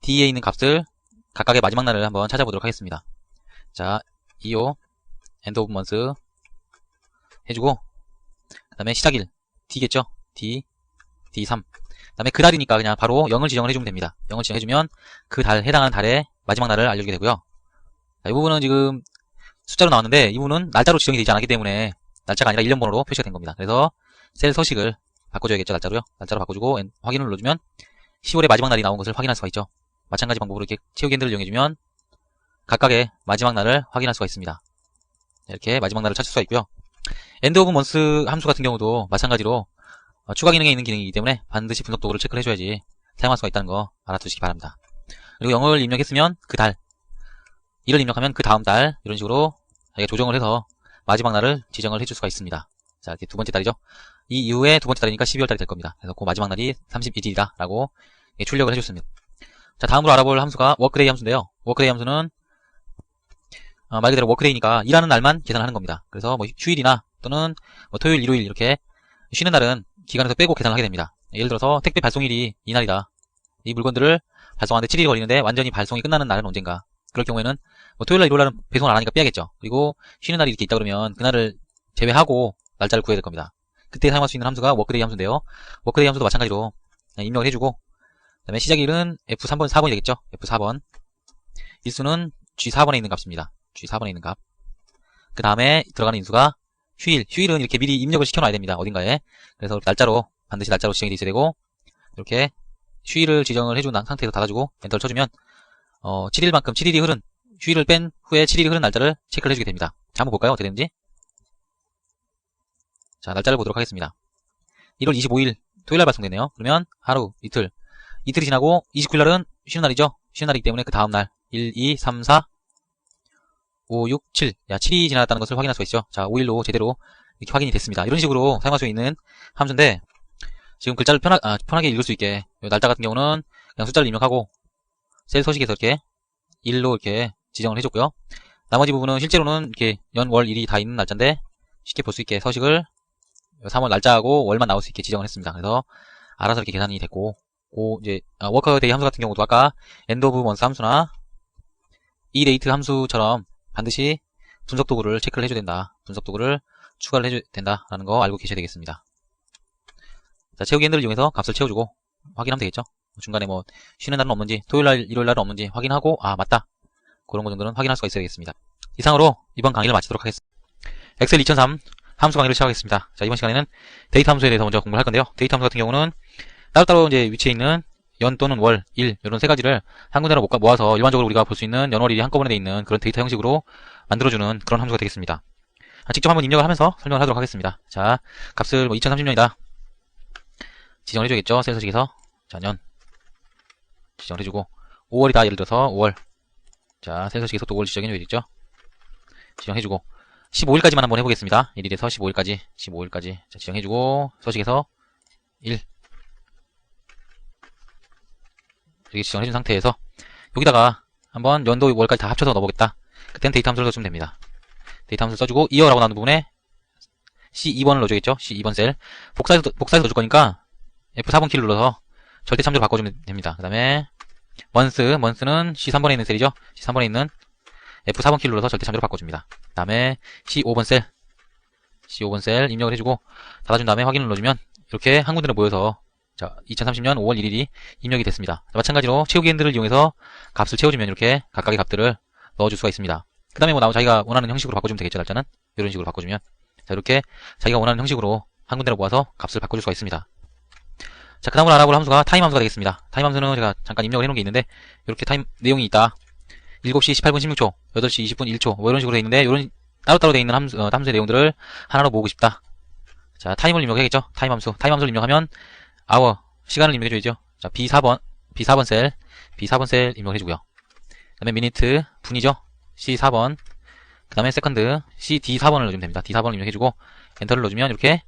S1: D에 있는 값을 각각의 마지막 날을 한번 찾아보도록 하겠습니다. 자, EO end of month 해주고 그 다음에 시작일 D겠죠. D3 그 다음에 그 달이니까 그냥 바로 0을 지정을 해주면 됩니다. 0을 지정해주면 그 달 해당하는 달의 마지막 날을 알려주게 되고요. 자, 이 부분은 지금 숫자로 나왔는데 이 부분은 날짜로 지정이 되지 않았기 때문에 날짜가 아니라 일련 번호로 표시가 된 겁니다. 그래서 셀 서식을 바꿔줘야겠죠. 날짜로요. 날짜로 바꿔주고 확인을 눌러주면 10월의 마지막 날이 나온 것을 확인할 수가 있죠. 마찬가지 방법으로 이렇게 채우기 핸들을 이용해주면 각각의 마지막 날을 확인할 수가 있습니다. 이렇게 마지막 날을 찾을 수가 있고요. end of month 함수 같은 경우도 마찬가지로 추가 기능에 있는 기능이기 때문에 반드시 분석 도구를 체크를 해줘야지 사용할 수가 있다는 거 알아두시기 바랍니다. 그리고 0을 입력했으면 그 달, 1을 입력하면 그 다음 달 이런 식으로 자기가 조정을 해서 마지막 날을 지정을 해줄 수가 있습니다. 자, 이렇게 두 번째 달이죠. 이 이후에 두 번째 달이니까 12월 달이 될 겁니다. 그래서 그 마지막 날이 31일이다 라고 출력을 해줬습니다. 자, 다음으로 알아볼 함수가 워크데이 함수인데요. 워크데이 함수는 말 그대로 워크데이니까 일하는 날만 계산하는 겁니다. 그래서 뭐 휴일이나 또는 뭐 토요일, 일요일 이렇게 쉬는 날은 기간에서 빼고 계산을 하게 됩니다. 예를 들어서 택배 발송일이 이날이다. 이 물건들을 발송하는데 7일이 걸리는데 완전히 발송이 끝나는 날은 언젠가. 그럴 경우에는 뭐 토요일날, 일요일날은 배송을 안 하니까 빼야겠죠. 그리고 쉬는 날이 이렇게 있다 그러면 그날을 제외하고 날짜를 구해야 될 겁니다. 그때 사용할 수 있는 함수가 워크데이 함수인데요. 워크데이 함수도 마찬가지로 입력을 해주고 그 다음에 시작일은 F3번, 4번이 되겠죠. F4번 일수는 G4번에 있는 값입니다. G4번에 있는 값. 그 다음에 들어가는 인수가 휴일은 이렇게 미리 입력을 시켜놔야 됩니다. 어딘가에. 그래서 날짜로, 반드시 날짜로 지정이 돼 있어야 되고, 이렇게 휴일을 지정을 해준 상태에서 닫아주고, 엔터를 쳐주면, 7일이 흐른, 휴일을 뺀 후에 7일이 흐른 날짜를 체크를 해주게 됩니다. 자, 한번 볼까요? 어떻게 되는지. 자, 날짜를 보도록 하겠습니다. 1월 25일, 토요일날 발송되네요. 그러면 하루, 이틀이 지나고 29일날은 쉬는 날이죠. 쉬는 날이기 때문에 그 다음날 1, 2, 3, 4, 5, 6, 7. 야, 7이 지났다는 것을 확인할 수가 있죠. 자, 5일로 제대로 이렇게 확인이 됐습니다. 이런 식으로 사용할 수 있는 함수인데, 지금 글자를 편하게 읽을 수 있게, 날짜 같은 경우는 그냥 숫자를 입력하고, 셀 서식에서 이렇게 1로 이렇게 지정을 해줬고요. 나머지 부분은 실제로는 이렇게 연, 월, 일이 다 있는 날짜인데, 쉽게 볼 수 있게 서식을 3월 날짜하고 월만 나올 수 있게 지정을 했습니다. 그래서 알아서 이렇게 계산이 됐고, 이제 워커데이 함수 같은 경우도 아까 end of month 함수나 edate 함수처럼 반드시 분석 도구를 체크를 해줘야 된다. 분석 도구를 추가를 해줘야 된다라는 거 알고 계셔야 되겠습니다. 자, 채우기 핸들을 이용해서 값을 채워주고 확인하면 되겠죠. 중간에 뭐 쉬는 날은 없는지, 토요일날, 일요일날은 없는지 확인하고, 아 맞다, 그런 거 정도는 확인할 수가 있어야 되겠습니다. 이상으로 이번 강의를 마치도록 하겠습니다. 엑셀 2003 함수 강의를 시작하겠습니다. 자, 이번 시간에는 데이터 함수에 대해서 먼저 공부를 할 건데요. 데이터 함수 같은 경우는 따로따로 이제 위치해 있는 연 또는 월, 일, 이런 세 가지를 한 군데로 모아서 일반적으로 우리가 볼 수 있는 연, 월, 일이 한꺼번에 돼 있는 그런 데이터 형식으로 만들어주는 그런 함수가 되겠습니다. 직접 한번 입력을 하면서 설명을 하도록 하겠습니다. 자, 값을 뭐 2030년이다 지정을 해줘야겠죠. 셀 서식에서. 자, 년 지정을 해주고, 5월이다 예를 들어서 5월. 자, 셀 서식에서 또 5월 지정해줘야겠죠. 지정해주고, 15일까지만 한번 해보겠습니다. 1일에서 15일까지. 자, 지정해주고, 서식에서 1. 이렇게 지정해준 상태에서, 여기다가 한번 연도 월까지 다 합쳐서 넣어보겠다. 그때는 데이터 함수를 써주면 됩니다. 데이터 함수를 써주고, 이어라고 나오는 부분에 C2번을 넣어줘야겠죠. C2번 셀. 복사해서 넣어줄 거니까, F4번 키를 눌러서 절대 참조로 바꿔주면 됩니다. 그 다음에, month는 C3번에 있는 셀이죠. C3번에 있는 F4번 키를 눌러서 절대 참조로 바꿔줍니다. 그 다음에 C5번 셀 입력을 해주고 닫아준 다음에 확인을 눌러주면 이렇게 한 군데로 모여서, 자, 2030년 5월 1일이 입력이 됐습니다. 자, 마찬가지로 채우기 핸들을 이용해서 값을 채워주면 이렇게 각각의 값들을 넣어줄 수가 있습니다. 그 다음에 뭐 자기가 원하는 형식으로 바꿔주면 되겠죠. 날짜는 이런 식으로 바꿔주면, 자, 이렇게 자기가 원하는 형식으로 한 군데로 모아서 값을 바꿔줄 수가 있습니다. 자, 그 다음으로 알아볼 함수가 타임 함수가 되겠습니다. 타임 함수는 제가 잠깐 입력을 해놓은 게 있는데, 이렇게 타임 내용이 있다. 7시 18분 16초, 8시 20분 1초, 뭐 이런 식으로 돼 있는데, 이런 따로따로 돼 있는 함수의 내용들을 하나로 모으고 싶다. 자, 타임을 입력해야겠죠. 타임 함수를 입력하면 hour, 시간을 입력해줘야죠. 자, B4번 셀 입력해주고요. 그 다음에 minute, 분이죠. C4번, 그 다음에 second, CD4번을 넣어주면 됩니다. D4번을 입력해주고 엔터를 넣어주면 이렇게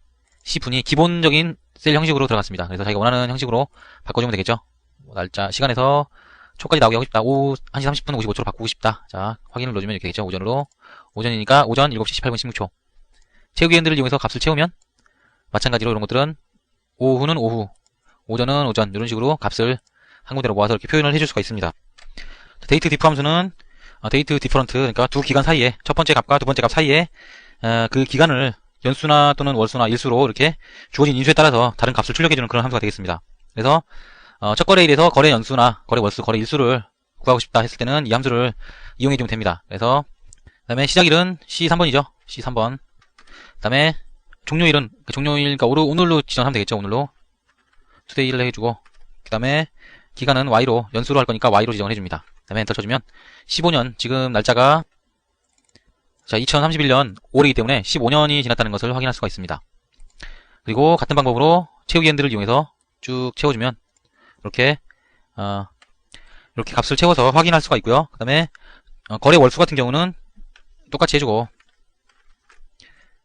S1: C분이 기본적인 셀 형식으로 들어갔습니다. 그래서 자기가 원하는 형식으로 바꿔주면 되겠죠. 날짜, 시간에서 초까지 나오게 하고 싶다. 오후 1시 30분 55초로 바꾸고 싶다. 자, 확인을 넣어주면 이렇게 되겠죠. 오전이니까 오전 7시 18분 16초. 채우기 핸들을 이용해서 값을 채우면 마찬가지로 이런 것들은 오후는 오후, 오전은 오전, 이런 식으로 값을 한 군데로 모아서 이렇게 표현을 해줄 수가 있습니다. 데이트 디프 함수는 데이트 디퍼런트, 그러니까 두 기간 사이에, 첫 번째 값과 두 번째 값 사이에 그 기간을 연수나 또는 월수나 일수로 이렇게 주어진 인수에 따라서 다른 값을 출력해주는 그런 함수가 되겠습니다. 그래서 첫 거래에 대해서 거래 연수나 거래 월수, 거래 일수를 구하고 싶다 했을 때는 이 함수를 이용해주면 됩니다. 그래서 그 다음에 시작일은 C3번이죠. C3번. 그 다음에 종료일은, 종료일과 오늘로 지정하면 되겠죠. 오늘로 today를 해주고, 그 다음에 기간은 Y로, 연수로 할 거니까 Y로 지정을 해줍니다. 그 다음에 엔터 쳐주면 15년, 지금 날짜가 자 2031년 5월이기 때문에 15년이 지났다는 것을 확인할 수가 있습니다. 그리고 같은 방법으로 채우기 핸들을 이용해서 쭉 채워주면 이렇게 이렇게 값을 채워서 확인할 수가 있고요. 그 다음에 거래 월수 같은 경우는 똑같이 해주고,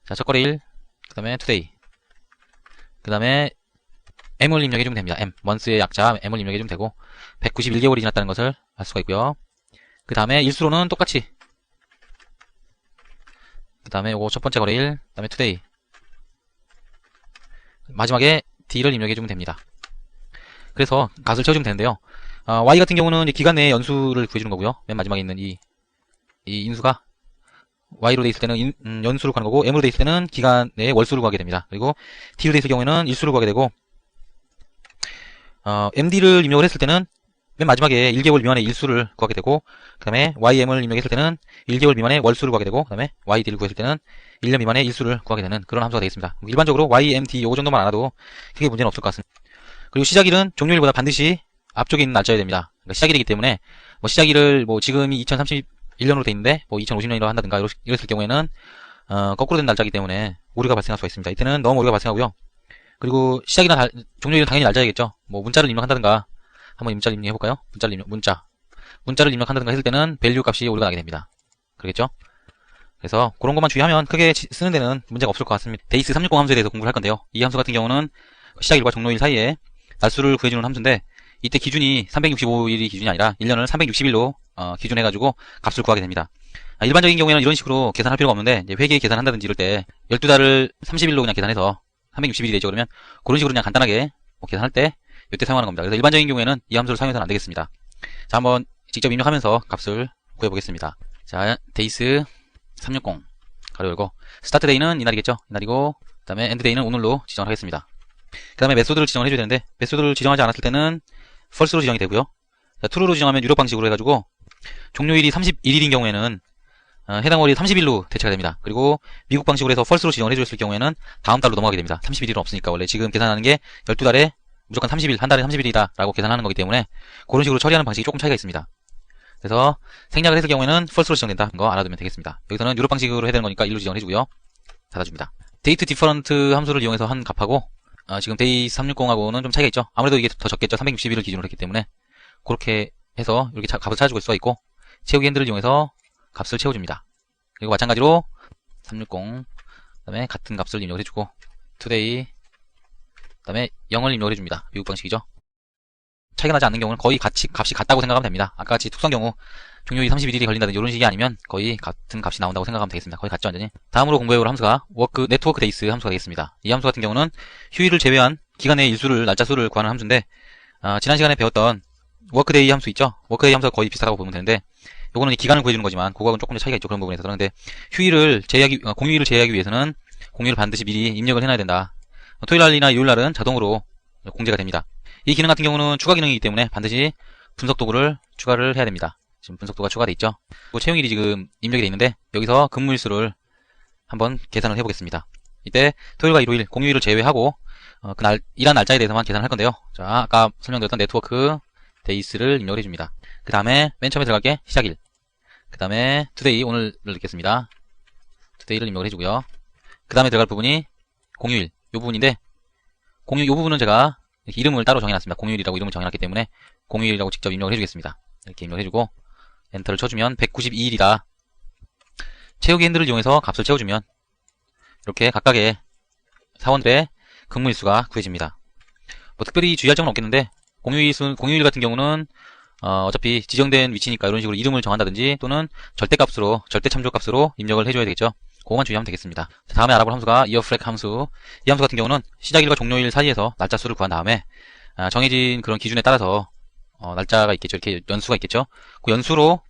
S1: 자, 첫 거래일, 그 다음에 today, 그 다음에 M을 입력해주면 됩니다. M, month의 약자 M을 입력해주면 되고 191개월이 지났다는 것을 알 수가 있고요. 그 다음에 일수로는 똑같이, 그 다음에 요거 첫 번째 거래일, 그 다음에 today, 마지막에 D를 입력해주면 됩니다. 그래서 값을 채워주면 되는데요. Y 같은 경우는 이제 기간 내에 연수를 구해주는 거고요. 맨 마지막에 있는 이 인수가 Y로 돼 있을 때는 연수를 구하는 거고, M으로 돼 있을 때는 기간 내에 월수를 구하게 됩니다. 그리고 T로 돼 있을 경우에는 일수를 구하게 되고, MD를 입력을 했을 때는 맨 마지막에 1개월 미만의 일수를 구하게 되고, 그 다음에 YM을 입력했을 때는 1개월 미만의 월수를 구하게 되고, 그 다음에 YD를 구했을 때는 1년 미만의 일수를 구하게 되는 그런 함수가 되겠습니다. 일반적으로 YMD 요거 정도만 알아도 크게 문제는 없을 것 같습니다. 그리고 시작일은 종료일보다 반드시 앞쪽에 있는 날짜여야 됩니다. 그러니까 시작일이기 때문에 뭐 시작일을 뭐 지금이 2031년으로 돼 있는데 뭐 2050년이라고 한다든가 이랬을 경우에는 거꾸로 된 날짜이기 때문에 오류가 발생할 수가 있습니다. 이때는 너무 오류가 발생하고요. 그리고 시작이나 종료일은 당연히 날짜이겠죠. 뭐 문자를 입력한다든가 한번 문자를 입력해볼까요? 문자를 입력한다든가 했을 때는 밸류 값이 오류가 나게 됩니다. 그러겠죠? 그래서 그런 것만 주의하면 크게 쓰는 데는 문제가 없을 것 같습니다. 데이스 360 함수에 대해서 공부를 할 건데요. 이 함수 같은 경우는 시작일과 종료일 사이에 날수를 구해주는 함수인데 이때 기준이 365일이 기준이 아니라 1년을 360일로 기준해가지고 값을 구하게 됩니다. 일반적인 경우에는 이런 식으로 계산할 필요가 없는데 이제 회계 계산한다든지 이럴 때 12달을 30일로 그냥 계산해서 360일이 되죠. 그러면 그런 식으로 그냥 간단하게 뭐 계산할 때 이때 사용하는 겁니다. 그래서 일반적인 경우에는 이 함수를 사용해서는 안 되겠습니다. 자, 한번 직접 입력하면서 값을 구해보겠습니다. 자, 데이스 360 가로 열고 스타트 데이는 이날이겠죠. 이날이고 그 다음에 엔드 데이는 오늘로 지정을 하겠습니다. 그 다음에 메소드를 지정을 해줘야 되는데 메소드를 지정하지 않았을 때는 false로 지정이 되고요. 자, true로 지정하면 유력 방식으로 해가지고 종료일이 31일인 경우에는 해당 월이 30일로 대체가 됩니다. 그리고 미국 방식으로 해서 false로 지정을 해줬을 경우에는 다음 달로 넘어가게 됩니다. 31일은 없으니까 원래 지금 계산하는 게 12달에 무조건 30일, 한 달에 30일이다 라고 계산하는 거기 때문에 그런 식으로 처리하는 방식이 조금 차이가 있습니다. 그래서 생략을 했을 경우에는 false로 지정된다. 이거 알아두면 되겠습니다. 여기서는 유럽 방식으로 해야 되는 거니까 1로 지정을 해주고요. 닫아줍니다. date different 함수를 이용해서 한 값하고 지금 데이 360하고는 좀 차이가 있죠. 아무래도 이게 더 적겠죠. 360일을 기준으로 했기 때문에 그렇게 해서 이렇게 값을 찾아줄 수가 있고 채우기 핸들을 이용해서 값을 채워줍니다. 그리고 마찬가지로 360 그 다음에 같은 값을 입력을 해주고 today 그 다음에 0을 입력을 해줍니다. 미국 방식이죠. 차이가 나지 않는 경우는 거의 값이 같다고 생각하면 됩니다. 아까 같이 특수한 경우 종료일이 31일이 걸린다든지 이런 식이 아니면 거의 같은 값이 나온다고 생각하면 되겠습니다. 거의 같죠 완전히. 다음으로 공부해볼 함수가 네트워크 데이스 함수가 되겠습니다. 이 함수 같은 경우는 휴일을 제외한 기간의 일수를 날짜 수를 구하는 함수인데 지난 시간에 배웠던 워크데이 함수 있죠. 워크데이 함수가 거의 비슷하다고 보면 되는데 요거는 기간을 구해주는 거지만 그거하고는 조금 차이가 있죠. 그런 부분에서. 그런데 휴일을 제외하기 공휴일을 제외하기 위해서는 공휴일을 반드시 미리 입력을 해놔야 된다. 토요일날이나 요일날은 자동으로 공제가 됩니다. 이 기능 같은 경우는 추가 기능이기 때문에 반드시 분석 도구를 추가를 해야 됩니다. 지금 분석 도구가 추가되어 있죠. 그리고 채용일이 지금 입력이 되어 있는데 여기서 근무일수를 한번 계산을 해보겠습니다. 이때 토요일과 일요일, 공휴일을 제외하고 그날 일한 날짜에 대해서만 계산을 할 건데요. 자, 아까 설명드렸던 네트워크 데이스를 입력을 해줍니다. 그 다음에 맨 처음에 들어갈 게 시작일, 그 다음에 today 오늘을 넣겠습니다. today를 입력을 해주고요. 그 다음에 들어갈 부분이 공휴일 이 부분인데 이 부분은 제가 이렇게 이름을 따로 정해놨습니다. 공휴일이라고 이름을 정해놨기 때문에 공휴일이라고 직접 입력을 해주겠습니다. 이렇게 입력을 해주고 엔터를 쳐주면 192일이다. 채우기 핸들을 이용해서 값을 채워주면 이렇게 각각의 사원들의 근무일수가 구해집니다. 뭐 특별히 주의할 점은 없겠는데 공휴일 같은 경우는 어차피 지정된 위치니까 이런 식으로 이름을 정한다든지 또는 절대값으로 절대 참조값으로 입력을 해줘야 되겠죠. 그거만 주의하면 되겠습니다. 다음에 알아볼 함수가 yearflag 함수. 이 함수 같은 경우는 시작일과 종료일 사이에서 날짜 수를 구한 다음에 정해진 그런 기준에 따라서 날짜가 있겠죠. 이렇게 연수가 있겠죠. 그 연수로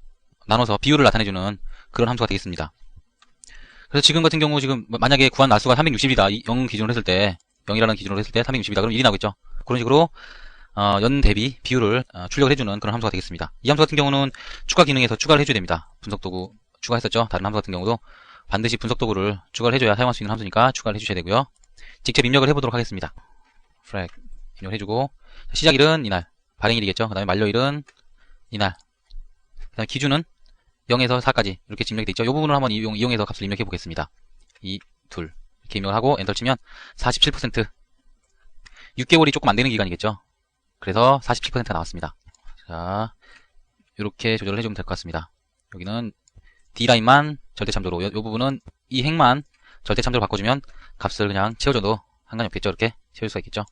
S1: 나눠서 비율을 나타내주는 그런 함수가 되겠습니다. 그래서 지금 같은 경우 지금 만약에 구한 날수가 360이다. 0 기준으로 했을 때 0이라는 기준으로 했을 때 360이다. 그럼 1이 나오겠죠. 그런 식으로 연 대비 비율을 출력을 해주는 그런 함수가 되겠습니다. 이 함수 같은 경우는 추가 기능에서 추가를 해줘야 됩니다. 분석도구 추가했었죠. 다른 함수 같은 경우도 반드시 분석도구를 추가를 해줘야 사용할 수 있는 함수니까 추가를 해주셔야 되고요. 직접 입력을 해보도록 하겠습니다. flag 입력을 해주고 시작일은 이날, 발행일이겠죠. 그 다음에 만료일은 이날, 그 다음에 기준은 0에서 4까지 이렇게 입력이 되어 있죠. 이 부분을 한번 이용해서 값을 입력해 보겠습니다. 2, 2 이렇게 입력을 하고 엔터 치면 47% 6개월이 조금 안 되는 기간이겠죠. 그래서 47%가 나왔습니다. 자, 이렇게 조절을 해주면 될 것 같습니다. 여기는 D라인만 절대참조로, 이 부분은 이 행만 절대참조로 바꿔주면 값을 그냥 채워줘도 상관이 없겠죠. 이렇게 채울 수가 있겠죠.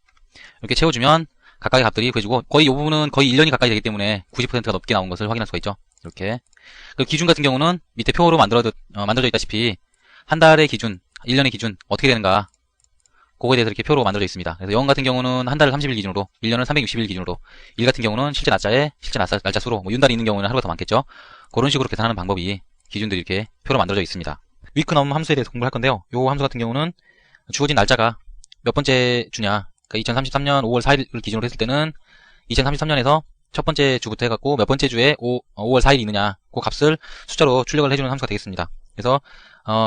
S1: 이렇게 채워주면 각각의 값들이 구해지고 거의 이 부분은 거의 1년이 가까이 되기 때문에 90%가 넘게 나온 것을 확인할 수가 있죠. 이렇게. 그리고 기준 같은 경우는 밑에 표로 만들어져 있다시피 한 달의 기준, 1년의 기준 어떻게 되는가 그거에 대해서 이렇게 표로 만들어져 있습니다. 그래서 0 같은 경우는 한 달을 30일 기준으로, 1년을 360일 기준으로, 1 같은 경우는 실제 날짜 수로, 뭐 윤달이 있는 경우는 하루가 더 많겠죠. 그런 식으로 계산하는 방법이 기준들이 이렇게 표로 만들어져 있습니다. weeknum 함수에 대해서 공부할 건데요. 요 함수 같은 경우는 주어진 날짜가 몇 번째 주냐, 그러니까 2033년 5월 4일을 기준으로 했을 때는 2033년에서 첫 번째 주부터 해갖고 몇 번째 주에 5월 4일이 있느냐, 그 값을 숫자로 출력을 해주는 함수가 되겠습니다. 그래서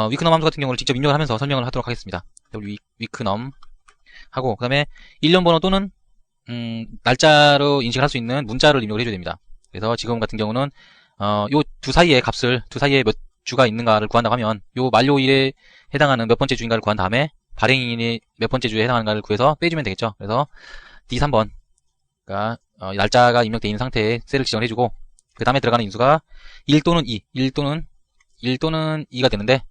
S1: 위크넘 함수 같은 경우를 직접 입력을 하면서 설명을 하도록 하겠습니다. 위크넘 하고, 그 다음에 일련 번호 또는 날짜로 인식을 할 수 있는 문자를 입력을 해줘야 됩니다. 그래서 지금 같은 경우는 요 두 사이에 값을, 두 사이에 몇 주가 있는가를 구한다고 하면 요 만료일에 해당하는 몇 번째 주인가를 구한 다음에 발행일이 몇 번째 주에 해당하는가를 구해서 빼주면 되겠죠. 그래서 D3번, 그러니까 날짜가 입력되어 있는 상태에 셀을 지정을 해주고, 그 다음에 들어가는 인수가 1 또는 2, 1 또는 2가 되는데,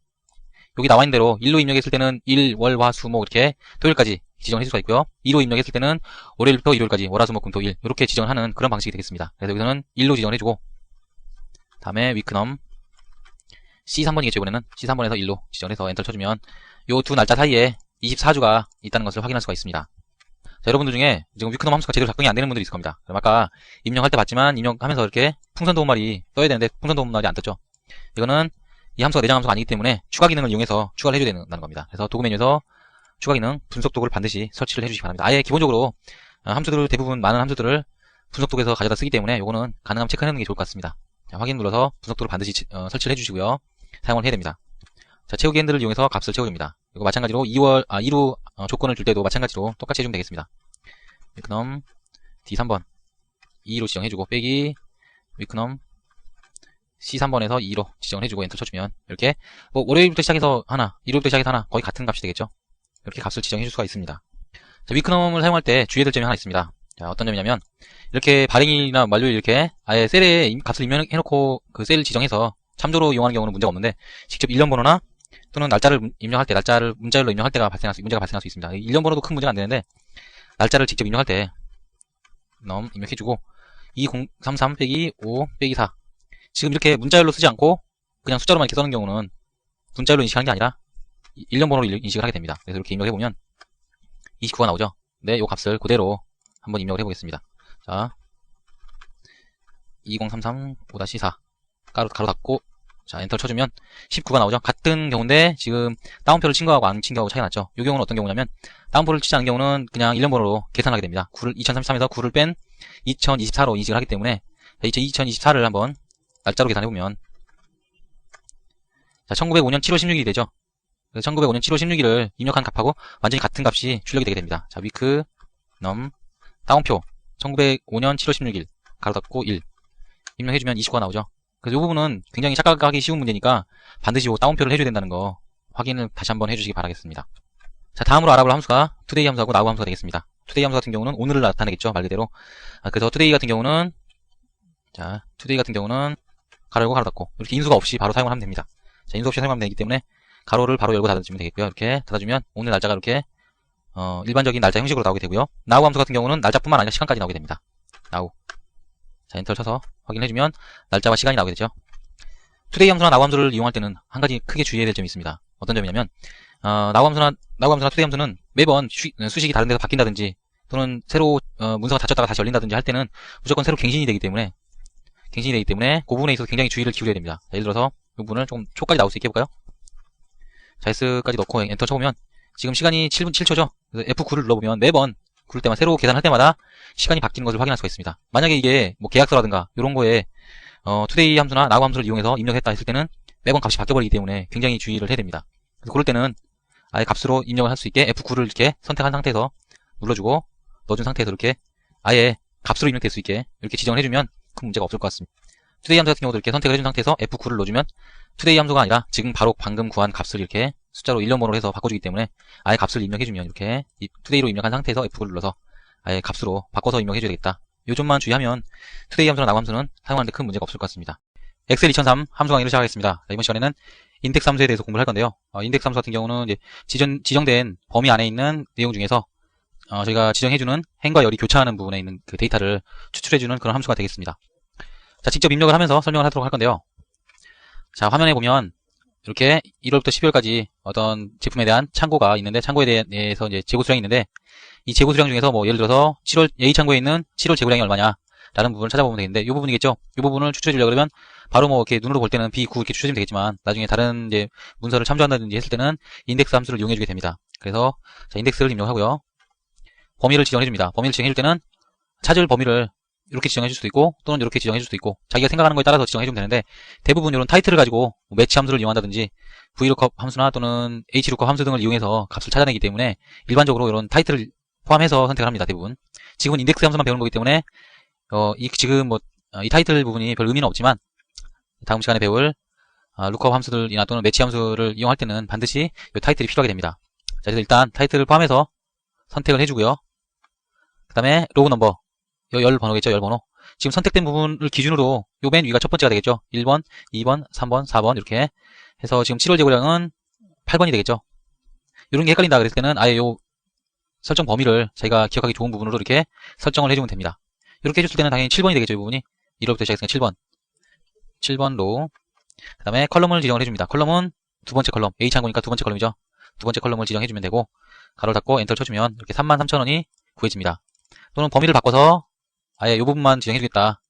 S1: 여기 나와 있는 대로 1로 입력했을 때는 1, 월, 화, 수, 목 이렇게 토요일까지 지정을 해줄 수가 있고요. 2로 입력했을 때는 월요일부터 일요일까지 월, 화, 수, 목, 금, 토, 일 이렇게 지정을 하는 그런 방식이 되겠습니다. 그래서 여기서는 1로 지정을 해주고, 다음에 위크넘 C3번이겠죠. 이번에는 C3번에서 1로 지정을 해서 엔터를 쳐주면 요 두 날짜 사이에 24주가 있다는 것을 확인할 수가 있습니다. 자, 여러분들 중에 지금 위크넘 함수가 제대로 작동이 안 되는 분들이 있을 겁니다. 그럼 아까 입력할 때 봤지만 입력하면서 이렇게 풍선 도움말이 떠야 되는데 풍선 도움말이 안 떴죠. 이거는 이 함수가 내장 함수가 아니기 때문에 추가 기능을 이용해서 추가를 해줘야 된다는 겁니다. 그래서 도구 메뉴에서 추가 기능 분석 도구를 반드시 설치를 해주시기 바랍니다. 아예 기본적으로 함수들 대부분 많은 함수들을 분석 도구에서 가져다 쓰기 때문에 요거는 가능하면 체크하는 게 좋을 것 같습니다. 자, 확인 눌러서 분석 도구를 반드시 설치를 해주시고요. 사용을 해야 됩니다. 자, 채우기 핸들을 이용해서 값을 채워줍니다. 이거 마찬가지로 2루 조건을 줄 때도 마찬가지로 똑같이 해주면 되겠습니다. 위크넘 D3번 2로 지정해주고 빼기 위크넘 C3번에서 2로 지정을 해주고 엔터 쳐주면 이렇게 뭐 월요일부터 시작해서 하나, 일요일부터 시작해서 하나 거의 같은 값이 되겠죠. 이렇게 값을 지정해줄 수가 있습니다. 자, 위크넘을 사용할 때 주의해야 될 점이 하나 있습니다. 자, 어떤 점이냐면 이렇게 발행일이나 만료일 이렇게 아예 셀에 값을 입력해놓고 그 셀을 지정해서 참조로 이용하는 경우는 문제가 없는데 직접 일련 번호나 또는 날짜를 입력할 때 날짜를 문자열로 입력할 때가 문제가 발생할 수 있습니다. 일련 번호도 큰 문제가 안 되는데 날짜를 직접 입력할 때 입력해주고 2033 빼기 5 빼기 4 지금 이렇게 문자열로 쓰지 않고 그냥 숫자로만 이렇게 써는 경우는 문자열로 인식하는 게 아니라 일련 번호로 인식을 하게 됩니다. 그래서 이렇게 입력해보면 29가 나오죠. 네, 요 값을 그대로 한번 입력을 해보겠습니다. 자, 2033 5-4 가로 닫고 자, 엔터를 쳐주면 19가 나오죠. 같은 경우인데 지금 다운표를 친 거하고 안 친 거하고 차이가 났죠. 이 경우는 어떤 경우냐면 다운표를 치지 않은 경우는 그냥 일련 번호로 계산하게 됩니다. 2033에서 9를 뺀 2024로 인식을 하기 때문에 2024를 한번 날짜로 계산해보면 자, 1905년 7월 16일이 되죠. 그래서 1905년 7월 16일을 입력한 값하고 완전히 같은 값이 출력이 되게 됩니다. 자, 위크넘 다운표 1905년 7월 16일 가로 닫고 1 입력해주면 29가 나오죠. 그래서 이 부분은 굉장히 착각하기 쉬운 문제니까 반드시 다운표를 해줘야 된다는 거 확인을 다시 한번 해주시기 바라겠습니다. 자, 다음으로 알아볼 함수가 today 함수하고 now 함수가 되겠습니다. today 함수 같은 경우는 오늘을 나타내겠죠, 말 그대로. 그래서 today 같은 경우는 자, today 같은 경우는 가로 열고 가로 닫고 이렇게 인수가 없이 바로 사용을 하면 됩니다. 자, 인수 없이 사용하면 되기 때문에 가로를 바로 열고 닫아주면 되겠고요. 이렇게 닫아주면 오늘 날짜가 이렇게 일반적인 날짜 형식으로 나오게 되고요. now 함수 같은 경우는 날짜뿐만 아니라 시간까지 나오게 됩니다. now. 자, 엔터를 쳐서 확인해주면 날짜와 시간이 나오게 되죠. today 함수나 now 함수를 이용할 때는 한 가지 크게 주의해야 될 점이 있습니다. 어떤 점이냐면 now 함수나 today 함수는 매번 수식이 다른 데서 바뀐다든지 또는 새로 문서가 닫혔다가 다시 열린다든지 할 때는 무조건 새로 갱신이 되기 때문에 그 부분에 있어서 굉장히 주의를 기울여야 됩니다. 자, 예를 들어서 이 부분을 조금 초까지 나올 수 있게 해볼까요? 자, S까지 넣고 엔터 쳐보면 지금 시간이 7분 7초죠. 그래서 F9를 눌러보면 매번 그럴 때마다 새로 계산할 때마다 시간이 바뀌는 것을 확인할 수가 있습니다. 만약에 이게 뭐 계약서라든가 이런 거에 today 함수나 now 함수를 이용해서 입력했다 했을 때는 매번 값이 바뀌어버리기 때문에 굉장히 주의를 해야 됩니다. 그래서 그럴 때는 아예 값으로 입력을 할 수 있게 F9를 이렇게 선택한 상태에서 눌러주고 넣어준 상태에서 이렇게 아예 값으로 입력될 수 있게 이렇게 지정을 해주면 큰 문제가 없을 것 같습니다. today 함수 같은 경우도 이렇게 선택을 해준 상태에서 F9를 넣어주면 today 함수가 아니라 지금 바로 방금 구한 값을 이렇게 숫자로 일련 번호로 해서 바꿔주기 때문에 아예 값을 입력해주면 이렇게 today로 입력한 상태에서 F9를 눌러서 아예 값으로 바꿔서 입력해줘야 되겠다. 요 점만 주의하면 today 함수나 now 함수는 사용하는데 큰 문제가 없을 것 같습니다. 엑셀 2003 함수 강의를 시작하겠습니다. 자, 이번 시간에는 인덱스 함수에 대해서 공부를 할 건데요. 인덱스 함수 같은 경우는 이제 지정된 범위 안에 있는 내용 중에서 저희가 지정해주는 행과 열이 교차하는 부분에 있는 그 데이터를 추출해주는 그런 함수가 되겠습니다. 자, 직접 입력을 하면서 설명을 하도록 할 건데요. 자, 화면에 보면 이렇게 1월부터 12월까지 어떤 제품에 대한 창고가 있는데 창고에 대해서 이제 재고 수량이 있는데 이 재고 수량 중에서 뭐 예를 들어서 7월 A 창고에 있는 7월 재고량이 얼마냐 라는 부분을 찾아보면 되겠는데 이 부분이겠죠. 이 부분을 추출해 주려고 그러면 바로 뭐 이렇게 눈으로 볼 때는 B9 이렇게 추출하면 되겠지만 나중에 다른 이제 문서를 참조한다든지 했을 때는 인덱스 함수를 이용해 주게 됩니다. 그래서 자, 인덱스를 입력하고요. 범위를 지정해 줍니다. 범위를 지정해 줄 때는 찾을 범위를 이렇게 지정해 줄 수도 있고 또는 이렇게 지정해 줄 수도 있고 자기가 생각하는 거에 따라서 지정해 주면 되는데 대부분 이런 타이틀을 가지고 뭐 매치 함수를 이용한다든지 VLOOKUP 함수나 또는 HLOOKUP 함수 등을 이용해서 값을 찾아내기 때문에 일반적으로 이런 타이틀을 포함해서 선택을 합니다. 대부분. 지금은 인덱스 함수만 배우는 거기 때문에 지금 이 타이틀 부분이 별 의미는 없지만 다음 시간에 배울 루크업 함수들이나 또는 매치 함수를 이용할 때는 반드시 이 타이틀이 필요하게 됩니다. 자, 그래서 일단 타이틀을 포함해서 선택을 해주고요. 그 다음에 로그 넘버, 열 번호겠죠, 열 번호. 지금 선택된 부분을 기준으로 요 맨 위가 첫 번째가 되겠죠. 1번, 2번, 3번, 4번 이렇게 해서 지금 7월 재고량은 8번이 되겠죠. 이런 게 헷갈린다 그랬을 때는 아예 요 설정 범위를 자기가 기억하기 좋은 부분으로 이렇게 설정을 해주면 됩니다. 이렇게 해줬을 때는 당연히 7번이 되겠죠, 이 부분이. 1월부터 시작했으니까 7번 로우. 그 다음에 컬럼을 지정을 해줍니다. 컬럼은 두 번째 컬럼, H항구니까 두 번째 컬럼이죠. 두 번째 컬럼을 지정해주면 되고, 가로를 닫고 엔터를 쳐주면 이렇게 33,000원이 구해집니다. 또는 범위를 바꿔서 아예 이 부분만 지정해주겠다.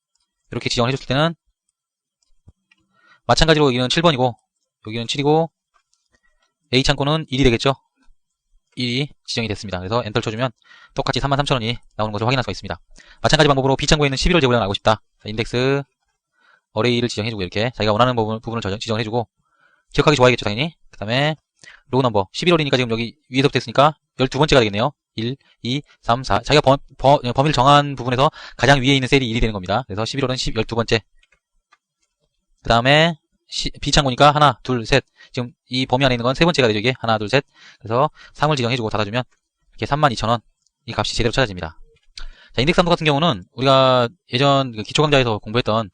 S1: 이렇게 지정을 해줬을 때는 마찬가지로 여기는 7번이고, 여기는 7이고, H항구는 1이 되겠죠. 1이 지정이 됐습니다. 그래서 엔터를 쳐주면 똑같이 33,000원이 나오는 것을 확인할 수가 있습니다. 마찬가지 방법으로 B창고에 있는 11월 재고량을 알고 싶다. 자, 인덱스 어레이를 지정해주고 이렇게 자기가 원하는 부분을 지정을 해주고 기억하기 좋아야겠죠 당연히. 그 다음에 로우 넘버 11월이니까 지금 여기 위에서부터 했으니까 12번째가 되겠네요. 1, 2, 3, 4 자기가 범위를 정한 부분에서 가장 위에 있는 셀이 1이 되는 겁니다. 그래서 11월은 12번째. 그 다음에 B창고니까 하나, 둘, 셋. 지금 이 범위 안에 있는 건 세 번째가 되죠 이게. 하나, 둘, 셋. 그래서 3을 지정해주고 닫아주면 이렇게 32,000원 이 값이 제대로 찾아집니다. 자, 인덱스 함수 같은 경우는 우리가 예전 기초 강좌에서 공부했던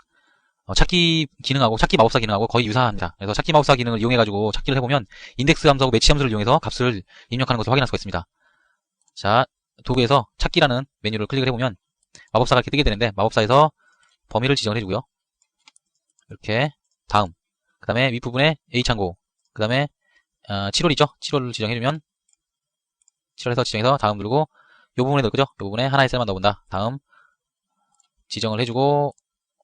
S1: 찾기 기능하고 찾기 마법사 기능하고 거의 유사합니다. 그래서 찾기 마법사 기능을 이용해가지고 찾기를 해보면 인덱스 함수하고 매치 함수를 이용해서 값을 입력하는 것을 확인할 수가 있습니다. 자, 도구에서 찾기라는 메뉴를 클릭을 해보면 마법사가 이렇게 뜨게 되는데 마법사에서 범위를 지정을 해주고요. 이렇게 다음 그 다음에 윗부분에 H창고 그 다음에 7월이죠. 7월을 지정해주면 7월에서 지정해서 다음 누르고 이 부분에 넣을 거죠. 이 부분에 하나의 셀만 넣어본다. 다음 지정을 해주고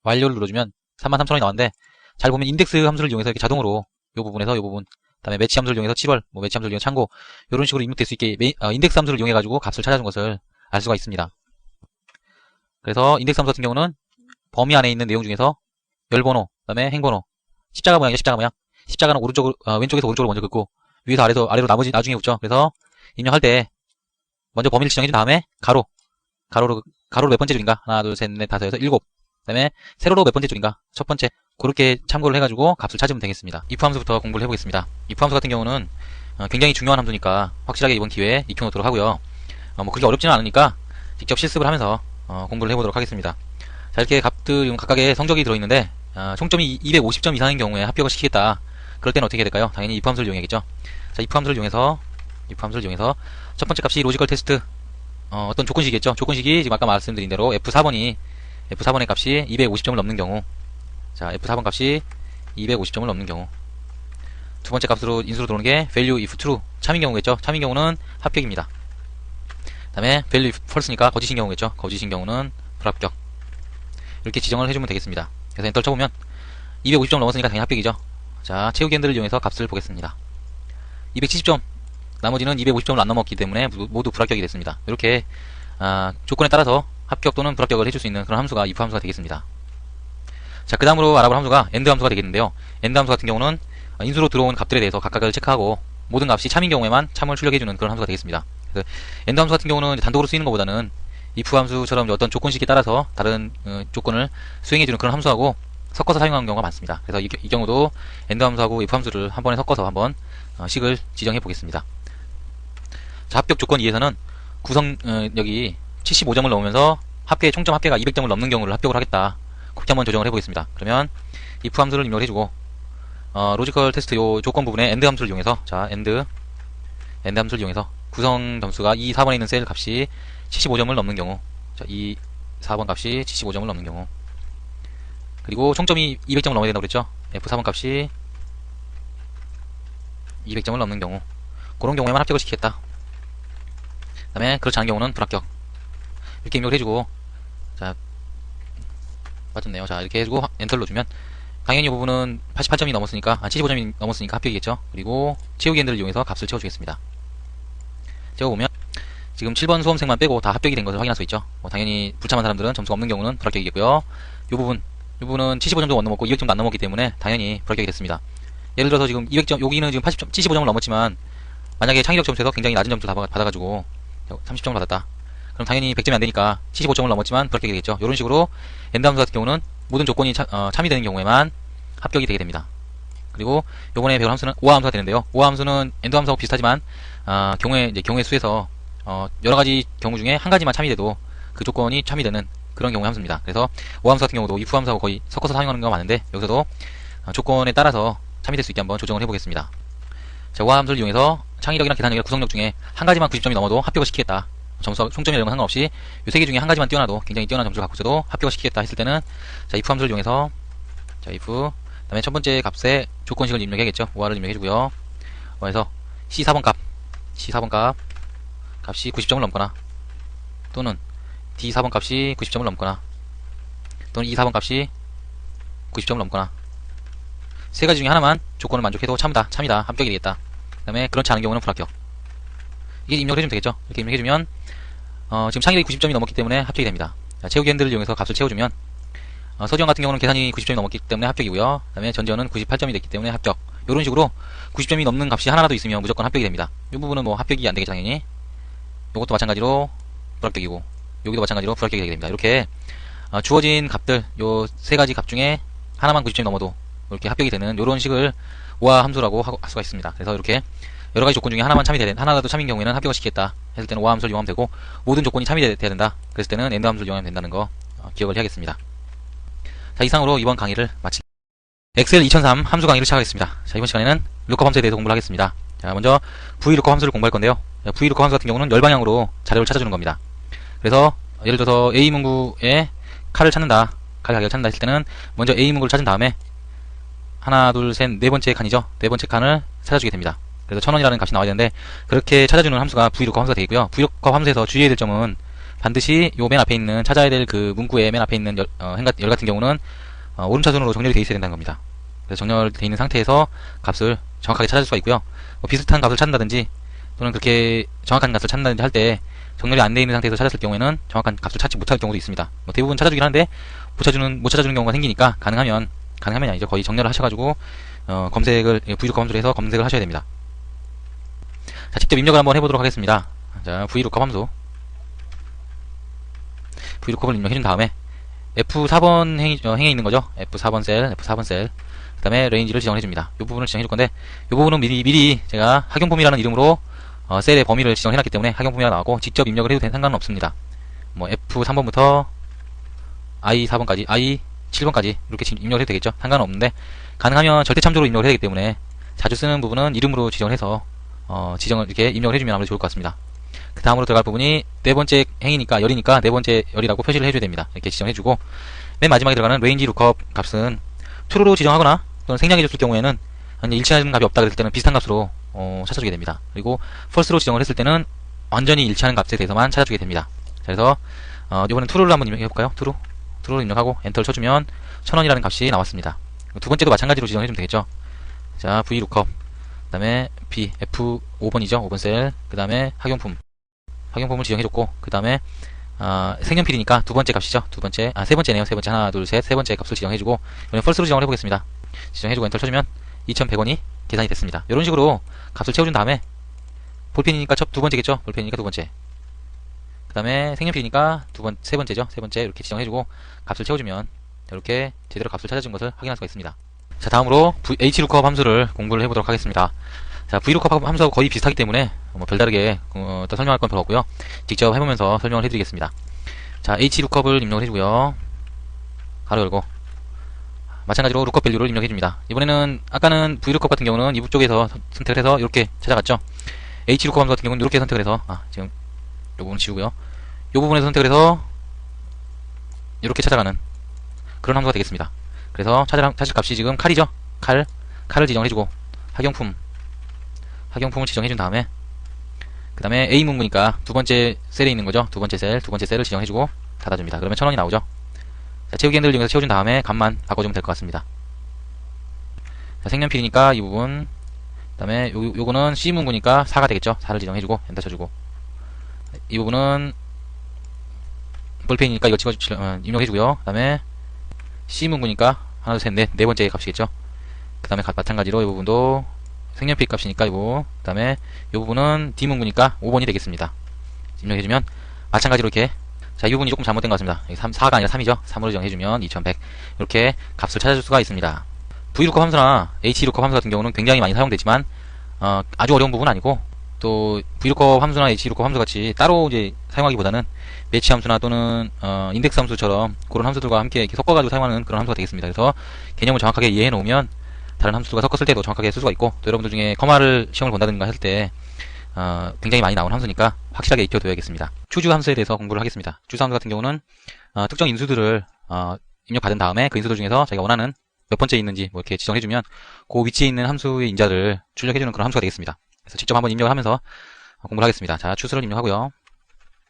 S1: 완료를 눌러주면 33,000원이 나왔는데 잘 보면 인덱스 함수를 이용해서 이렇게 자동으로 이 부분에서 이 부분 그다음에 매치 함수를 이용해서 7월 매치 함수를 이용해서 창고 이런 식으로 입력될 수 있게 인덱스 함수를 이용해 가지고 값을 찾아준 것을 알 수가 있습니다. 그래서 인덱스 함수 같은 경우는 범위 안에 있는 내용 중에서 열번호 그다음에 행번호 십자가 모양이죠. 십자가 모양. 십자가는 왼쪽에서 오른쪽으로 먼저 긋고 위에서 아래로 나중에 긋죠. 그래서 입력할 때 먼저 범위를 지정해준 다음에 가로로 몇 번째 줄인가 하나 둘 셋 넷 다섯 여섯 일곱 그다음에 세로로 몇 번째 줄인가 첫 번째 그렇게 참고를 해가지고 값을 찾으면 되겠습니다. if 함수부터 공부를 해보겠습니다. if 함수 같은 경우는 굉장히 중요한 함수니까 확실하게 이번 기회에 익혀놓도록 하고요. 그렇게 어렵지는 않으니까 직접 실습을 하면서 공부를 해보도록 하겠습니다. 자, 이렇게 값들 각각의 성적이 들어있는데 총점이 250점 이상인 경우에 합격을 시키겠다. 그럴 때는 어떻게 해야 될까요? 당연히 if 함수를 이용해야겠죠. 자, if 함수를 이용해서 첫 번째 값이 로지컬 테스트 어떤 조건식이겠죠. 조건식이 지금 아까 말씀드린 대로 F4번의 값이 250점을 넘는 경우 자 F4번 값이 250점을 넘는 경우 두 번째 값으로 인수로 들어오는 게 value if true 참인 경우겠죠. 참인 경우는 합격입니다. 그 다음에 value if false니까 거짓인 경우겠죠. 거짓인 경우는 불합격. 이렇게 지정을 해주면 되겠습니다. 그래서 엔터를 쳐보면 250점 넘었으니까 당연히 합격이죠. 자, 채우기 핸들을 이용해서 값을 보겠습니다. 270점 나머지는 250점을 안 넘었기 때문에 모두 불합격이 됐습니다. 이렇게 조건에 따라서 합격 또는 불합격을 해줄 수 있는 그런 함수가 if 함수가 되겠습니다. 자, 그 다음으로 알아볼 함수가 end 함수가 되겠는데요. end 함수 같은 경우는 인수로 들어온 값들에 대해서 각각을 체크하고 모든 값이 참인 경우에만 참을 출력해주는 그런 함수가 되겠습니다. 그래서 end 함수 같은 경우는 단독으로 쓰이는 것보다는 if 함수처럼 어떤 조건식에 따라서 다른 조건을 수행해주는 그런 함수하고 섞어서 사용하는 경우가 많습니다. 그래서 이 경우도 end 함수하고 if 함수를 한 번에 섞어서 한번 식을 지정해 보겠습니다. 자, 합격 조건 2에서는 여기 75점을 넘으면서 총점 합계가 200점을 넘는 경우를 합격을 하겠다. 그렇게 한번 조정을 해보겠습니다. 그러면 if 함수를 입력을 해주고 로지컬 테스트 요 조건 부분에 end 함수를 이용해서 자 end 함수를 이용해서 구성 점수가 2, 4번에 있는 셀 값이 75점을 넘는 경우 자 2, 4번 값이 75점을 넘는 경우 그리고 총점이 200점을 넘어야 된다고 그랬죠. F4번 값이 200점을 넘는 경우 그런 경우에만 합격을 시키겠다. 그 다음에 그렇지 않은 경우는 불합격. 이렇게 입력을 해주고 자 맞았네요. 자 이렇게 해주고 엔터를 넣어주면 당연히 이 부분은 88점이 넘었으니까 75점이 넘었으니까 합격이겠죠. 그리고 채우기 핸들을 이용해서 값을 채워주겠습니다. 채워보면 지금 7번 수험생만 빼고 다 합격이 된 것을 확인할 수 있죠. 당연히 불참한 사람들은 점수가 없는 경우는 불합격이겠고요. 이 부분은 75점도 못 넘었고 200점도 안 넘었기 때문에 당연히 불합격이 됐습니다. 예를 들어서 지금 200점, 여기는 지금 80점, 75점을 넘었지만 만약에 창의력 점수에서 굉장히 낮은 점수를 받아가지고 30점을 받았다. 그럼 당연히 100점이 안 되니까 75점을 넘었지만 불합격이 되겠죠. 이런 식으로 엔드 함수 같은 경우는 모든 조건이 참여되는 경우에만 합격이 되게 됩니다. 그리고 요번에 배울 함수는 오화 함수가 되는데요. 오화 함수는 엔드 함수하고 비슷하지만 경우의 수에서 여러 가지 경우 중에 한 가지만 참여돼도 그 조건이 참여되는 그런 경우의 함수입니다. 그래서 오화 함수 같은 경우도 if 함수하고 거의 섞어서 사용하는 경우가 많은데 여기서도 조건에 따라서 참여될 수 있게 한번 조정을 해보겠습니다. 자, 오화 함수를 이용해서 창의력이나 계산력이나 구성력 중에 한 가지만 90점이 넘어도 합격을 시키겠다. 점수가 총점이나 이런 건 상관없이 이 세 개 중에 한 가지만 뛰어나도 굉장히 뛰어난 점수를 갖고 있어도 합격을 시키겠다 했을 때는 자, if 함수를 이용해서 자, if 그다음에 첫 번째 값에 조건식을 입력해야겠죠. 오화를 입력해주고요. 그래서 C4번 값 값이 90점을 넘거나 또는 D4번 값이 90점을 넘거나 또는 E4번 값이 90점을 넘거나 세 가지 중에 하나만 조건을 만족해도 참이다 합격이 되겠다. 그 다음에 그렇지 않은 경우는 불합격. 이게 입력을 해주면 되겠죠. 이렇게 입력해주면 지금 창의력이 90점이 넘었기 때문에 합격이 됩니다. 자, 채우기 핸들을 이용해서 값을 채워주면 서지원 같은 경우는 계산이 90점이 넘었기 때문에 합격이고요. 그 다음에 전지현은 98점이 됐기 때문에 합격. 이런 식으로 90점이 넘는 값이 하나라도 있으면 무조건 합격이 됩니다. 이 부분은 뭐 합격이 안 되겠죠, 당연히. 요것도 마찬가지로 불합격이고 여기도 마찬가지로 불합격이 되게 됩니다. 이렇게 주어진 값들 요 세 가지 값 중에 하나만 90점이 넘어도 이렇게 합격이 되는 요런 식을 오화 함수라고 할 수가 있습니다. 그래서 이렇게 여러 가지 조건 중에 하나라도 참인 경우에는 합격을 시키겠다 했을 때는 오화 함수를 이용하면 되고 모든 조건이 참여돼야 된다. 그랬을 때는 엔드 함수를 이용하면 된다는 거 기억을 해야겠습니다. 자, 이상으로 이번 강의를 마칩니다. 엑셀 2003 함수 강의를 시작하겠습니다. 자, 이번 시간에는 룩업 함수에 대해서 공부를 하겠습니다. 자, 먼저 vlookup 함수를 공부할 건데요. vlookup 함수 같은 경우는 열방향으로 자료를 찾아주는 겁니다. 그래서 예를 들어서 A 문구에 칼을 찾는다, 칼 가격을 찾는다 했을 때는 먼저 A 문구를 찾은 다음에 하나, 둘, 셋, 네 번째 칸이죠. 네 번째 칸을 찾아주게 됩니다. 그래서 1000원이라는 값이 나와야 되는데 그렇게 찾아주는 함수가 vlookup 함수가 되겠고요. vlookup 함수에서 주의해야 될 점은 반드시 요 맨 앞에 있는 찾아야 될 그 문구의 맨 앞에 있는 열 같은 경우는 오름차순으로 정렬이 되어 있어야 된다는 겁니다. 그래서 정렬되어 있는 상태에서 값을 정확하게 찾을 수가 있고요. 비슷한 값을 찾는다든지 또는 그렇게 정확한 값을 찾는다든지 할 때 정렬이 안 되어 있는 상태에서 찾았을 경우에는 정확한 값을 찾지 못할 경우도 있습니다. 대부분 찾아주긴 하는데 못 찾아주는 경우가 생기니까 가능하면 아니죠. 거의 정렬을 하셔가지고 검색을 vlookup 함수로 해서 검색을 하셔야 됩니다. 자, 직접 입력을 한번 해보도록 하겠습니다. 자, vlookup 함수 vlookup을 입력해준 다음에 F4번 행에 있는 거죠. F4번 셀 그 다음에 레인지를 지정을 해줍니다. 이 부분을 지정해줄 건데 이 부분은 미리 제가 학용품이라는 이름으로 셀의 범위를 지정해놨기 때문에 학용품이라 나오고 직접 입력을 해도 상관은 없습니다. 뭐 F3번부터 I4번까지 I7번까지 이렇게 입력을 해도 되겠죠. 상관은 없는데 가능하면 절대 참조로 입력을 해야 되기 때문에 자주 쓰는 부분은 이름으로 지정을 해서 지정을 이렇게 입력을 해주면 아무래도 좋을 것 같습니다. 그 다음으로 들어갈 부분이 네 번째 행이니까 열이니까 네 번째 열이라고 표시를 해줘야 됩니다. 이렇게 지정해주고 맨 마지막에 들어가는 range lookup 값은 true로 지정하거나 또는 생략해줬을 경우에는 일치하는 값이 없다 그랬을 때는 비슷한 값으로 찾아주게 됩니다. 그리고 false로 지정을 했을 때는 완전히 일치하는 값에 대해서만 찾아주게 됩니다. 자, 그래서 이번엔 true를 한번 입력해볼까요? true를 입력하고 엔터를 쳐주면 1000원이라는 값이 나왔습니다. 두 번째도 마찬가지로 지정해주면 되겠죠. 자, vlookup 그 다음에 F5번이죠. 5번 셀 그 다음에 학용품을 지정해줬고 그 다음에 색연필이니까 두 번째 값이죠. 세 번째네요. 세 번째 하나 둘 셋 세 번째 값을 지정해주고 이번엔 false로 지정을 해보겠습니다. 지정해주고 엔터를 쳐주면 2100원이 계산이 됐습니다. 이런 식으로 값을 채워준 다음에 볼펜이니까 두 번째겠죠. 볼펜이니까 두 번째 그 다음에 색연필이니까 세 번째죠. 세 번째 이렇게 지정해주고 값을 채워주면 이렇게 제대로 값을 찾아준 것을 확인할 수가 있습니다. 자, 다음으로 hlookup 함수를 공부를 해보도록 하겠습니다. 자, vlookup 함수하고 거의 비슷하기 때문에 별다르게 또 설명할 건 별로 없고요. 직접 해보면서 설명을 해드리겠습니다. 자, hlookup을 입력을 해주고요. 가로 열고 마찬가지로 lookup 밸류를 입력해줍니다. 이번에는 아까는 vlookup 같은 경우는 이북 쪽에서 선택을 해서 이렇게 찾아갔죠. hlookup 함수 같은 경우는 이렇게 선택을 해서 지금 이 부분 지우고요. 이 부분에서 선택을 해서 이렇게 찾아가는 그런 함수가 되겠습니다. 그래서 찾을 값이 지금 칼이죠. 칼을 지정해주고 학용품을 지정해준 다음에 그 다음에 A 문구니까 두 번째 셀에 있는 거죠. 두 번째 셀을 지정해주고 닫아줍니다. 그러면 1000원이 나오죠. 자, 채우기 핸들을 이용해서 채워준 다음에 값만 바꿔주면 될 것 같습니다. 자, 색연필이니까 이 부분 그 다음에 요거는 C 문구니까 4가 되겠죠. 4를 지정해주고 엔터 쳐주고 이 부분은 볼펜이니까 이거 입력해주고요. 그 다음에 C 문구니까 하나, 둘, 셋, 넷, 네 번째 값이겠죠. 그 다음에 마찬가지로 이 부분도 색연필 값이니까 이거, 그 다음에 이 부분은 D 문구니까 5번이 되겠습니다. 입력해주면 마찬가지로 이렇게, 자, 이 부분이 조금 잘못된 것 같습니다. 4가 아니라 3이죠. 3으로 지정해주면 2100 이렇게 값을 찾아줄 수가 있습니다. VLOOKUP 함수나 HLOOKUP 함수 같은 경우는 굉장히 많이 사용되지만 아주 어려운 부분은 아니고, 또 VLOOKUP 함수나 HLOOKUP 함수 같이 따로 이제 사용하기보다는 매치 함수나 또는 인덱스 함수처럼 그런 함수들과 함께 이렇게 섞어가지고 사용하는 그런 함수가 되겠습니다. 그래서 개념을 정확하게 이해해 놓으면 다른 함수들과 섞었을 때도 정확하게 쓸 수가 있고, 또 여러분들 중에 커마를 시험을 본다든가 할 때 굉장히 많이 나온 함수니까 확실하게 익혀둬야겠습니다. 추주 함수에 대해서 공부를 하겠습니다. 추주 함수 같은 경우는 특정 인수들을 입력받은 다음에 그 인수들 중에서 자기가 원하는 몇 번째 있는지 뭐 이렇게 지정해주면 그 위치에 있는 함수의 인자를 출력해주는 그런 함수가 되겠습니다. 그래서 직접 한번 입력을 하면서 공부를 하겠습니다. 자, 추수를 입력하고요.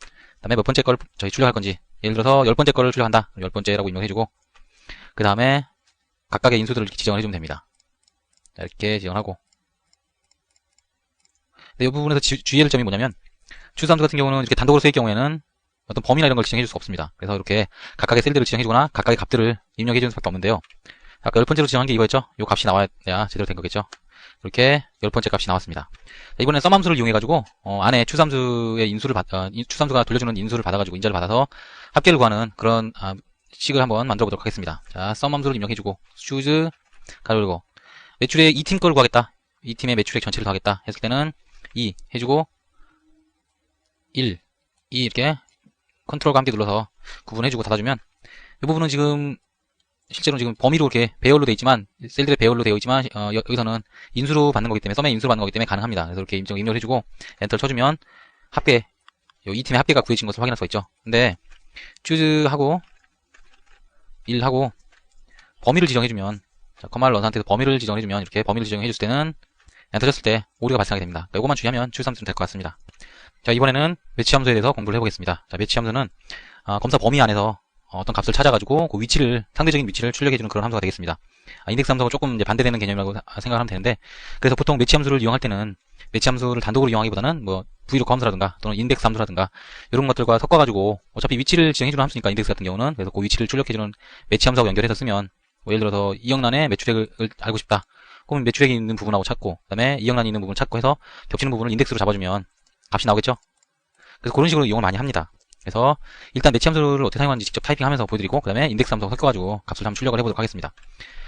S1: 그 다음에 몇 번째 걸 저희 출력할 건지, 예를 들어서 10번째 거를 출력한다. 10번째라고 입력해주고, 그 다음에 각각의 인수들을 이렇게 지정을 해주면 됩니다. 자, 이렇게 지정하고. 근데 이 부분에서 주의할 점이 뭐냐면, 추수함수 같은 경우는 이렇게 단독으로 쓰일 경우에는 어떤 범위나 이런 걸 지정해줄 수 없습니다. 그래서 이렇게 각각의 셀들을 지정해주거나 각각의 값들을 입력해주는 수밖에 없는데요. 아까 10번째로 지정한 게 이거였죠? 이 값이 나와야 제대로 된 거겠죠? 이렇게 10번째 값이 나왔습니다. 이번엔 썸함수를 이용해가지고 안에 추수함수의 인수를 추수함수가 돌려주는 인수를 받아가지고 인자를 받아서 합계를 구하는 그런 식을 한번 만들어 보도록 하겠습니다. 자, 썸함수를 입력해주고 choose 가로열고 매출액 2팀 걸 구하겠다. 이 팀의 매출액 전체를 더하겠다 했을 때는 2 해주고 1, 2 이렇게 컨트롤과 함께 눌러서 구분해주고 닫아주면, 이 부분은 지금 실제로 지금 범위로 이렇게 배열로 되어 있지만, 셀들의 배열로 되어 있지만 여기서는 인수로 받는 거기 때문에, 썸의 인수로 받는 거기 때문에 가능합니다. 그래서 이렇게 입력을 해주고 엔터를 쳐주면 합계, 이 팀의 합계가 구해진 것을 확인할 수가 있죠. 근데 choose 하고 1 하고 범위를 지정해주면, 자, 커마를 넣은 상태에서 범위를 지정해주면, 이렇게 범위를 지정해줄 때는 엔터 쳤을 때 오류가 발생하게 됩니다. 그러니까 이것만 주의하면 추수 함수는 될 것 같습니다. 자, 이번에는 매치 함수에 대해서 공부를 해보겠습니다. 자, 매치 함수는 검사 범위 안에서 어떤 값을 찾아가지고 그 위치를, 상대적인 위치를 출력해주는 그런 함수가 되겠습니다. 인덱스 함수하고 조금 이제 반대되는 개념이라고 생각하면 되는데, 그래서 보통 매치 함수를 이용할 때는 매치 함수를 단독으로 이용하기보다는 뭐 VLOOKUP 함수라든가 또는 인덱스 함수라든가 이런 것들과 섞어가지고, 어차피 위치를 지정해주는 함수니까 인덱스 같은 경우는, 그래서 그 위치를 출력해주는 매치 함수하고 연결해서 쓰면, 뭐 예를 들어서 이역란에 매출액을 알고 싶다. 그러면 매출액이 있는 부분하고 찾고, 그 다음에 이역란이 있는 부분을 찾고 해서 겹치는 부분을 인덱스로 잡아주면 값이 나오겠죠? 그래서 그런 식으로 이용을 많이 합니다. 그래서 일단 매치 함수를 어떻게 사용하는지 직접 타이핑하면서 보여드리고, 그 다음에 인덱스 함수 섞어가지고 값을 한번 출력을 해보도록 하겠습니다.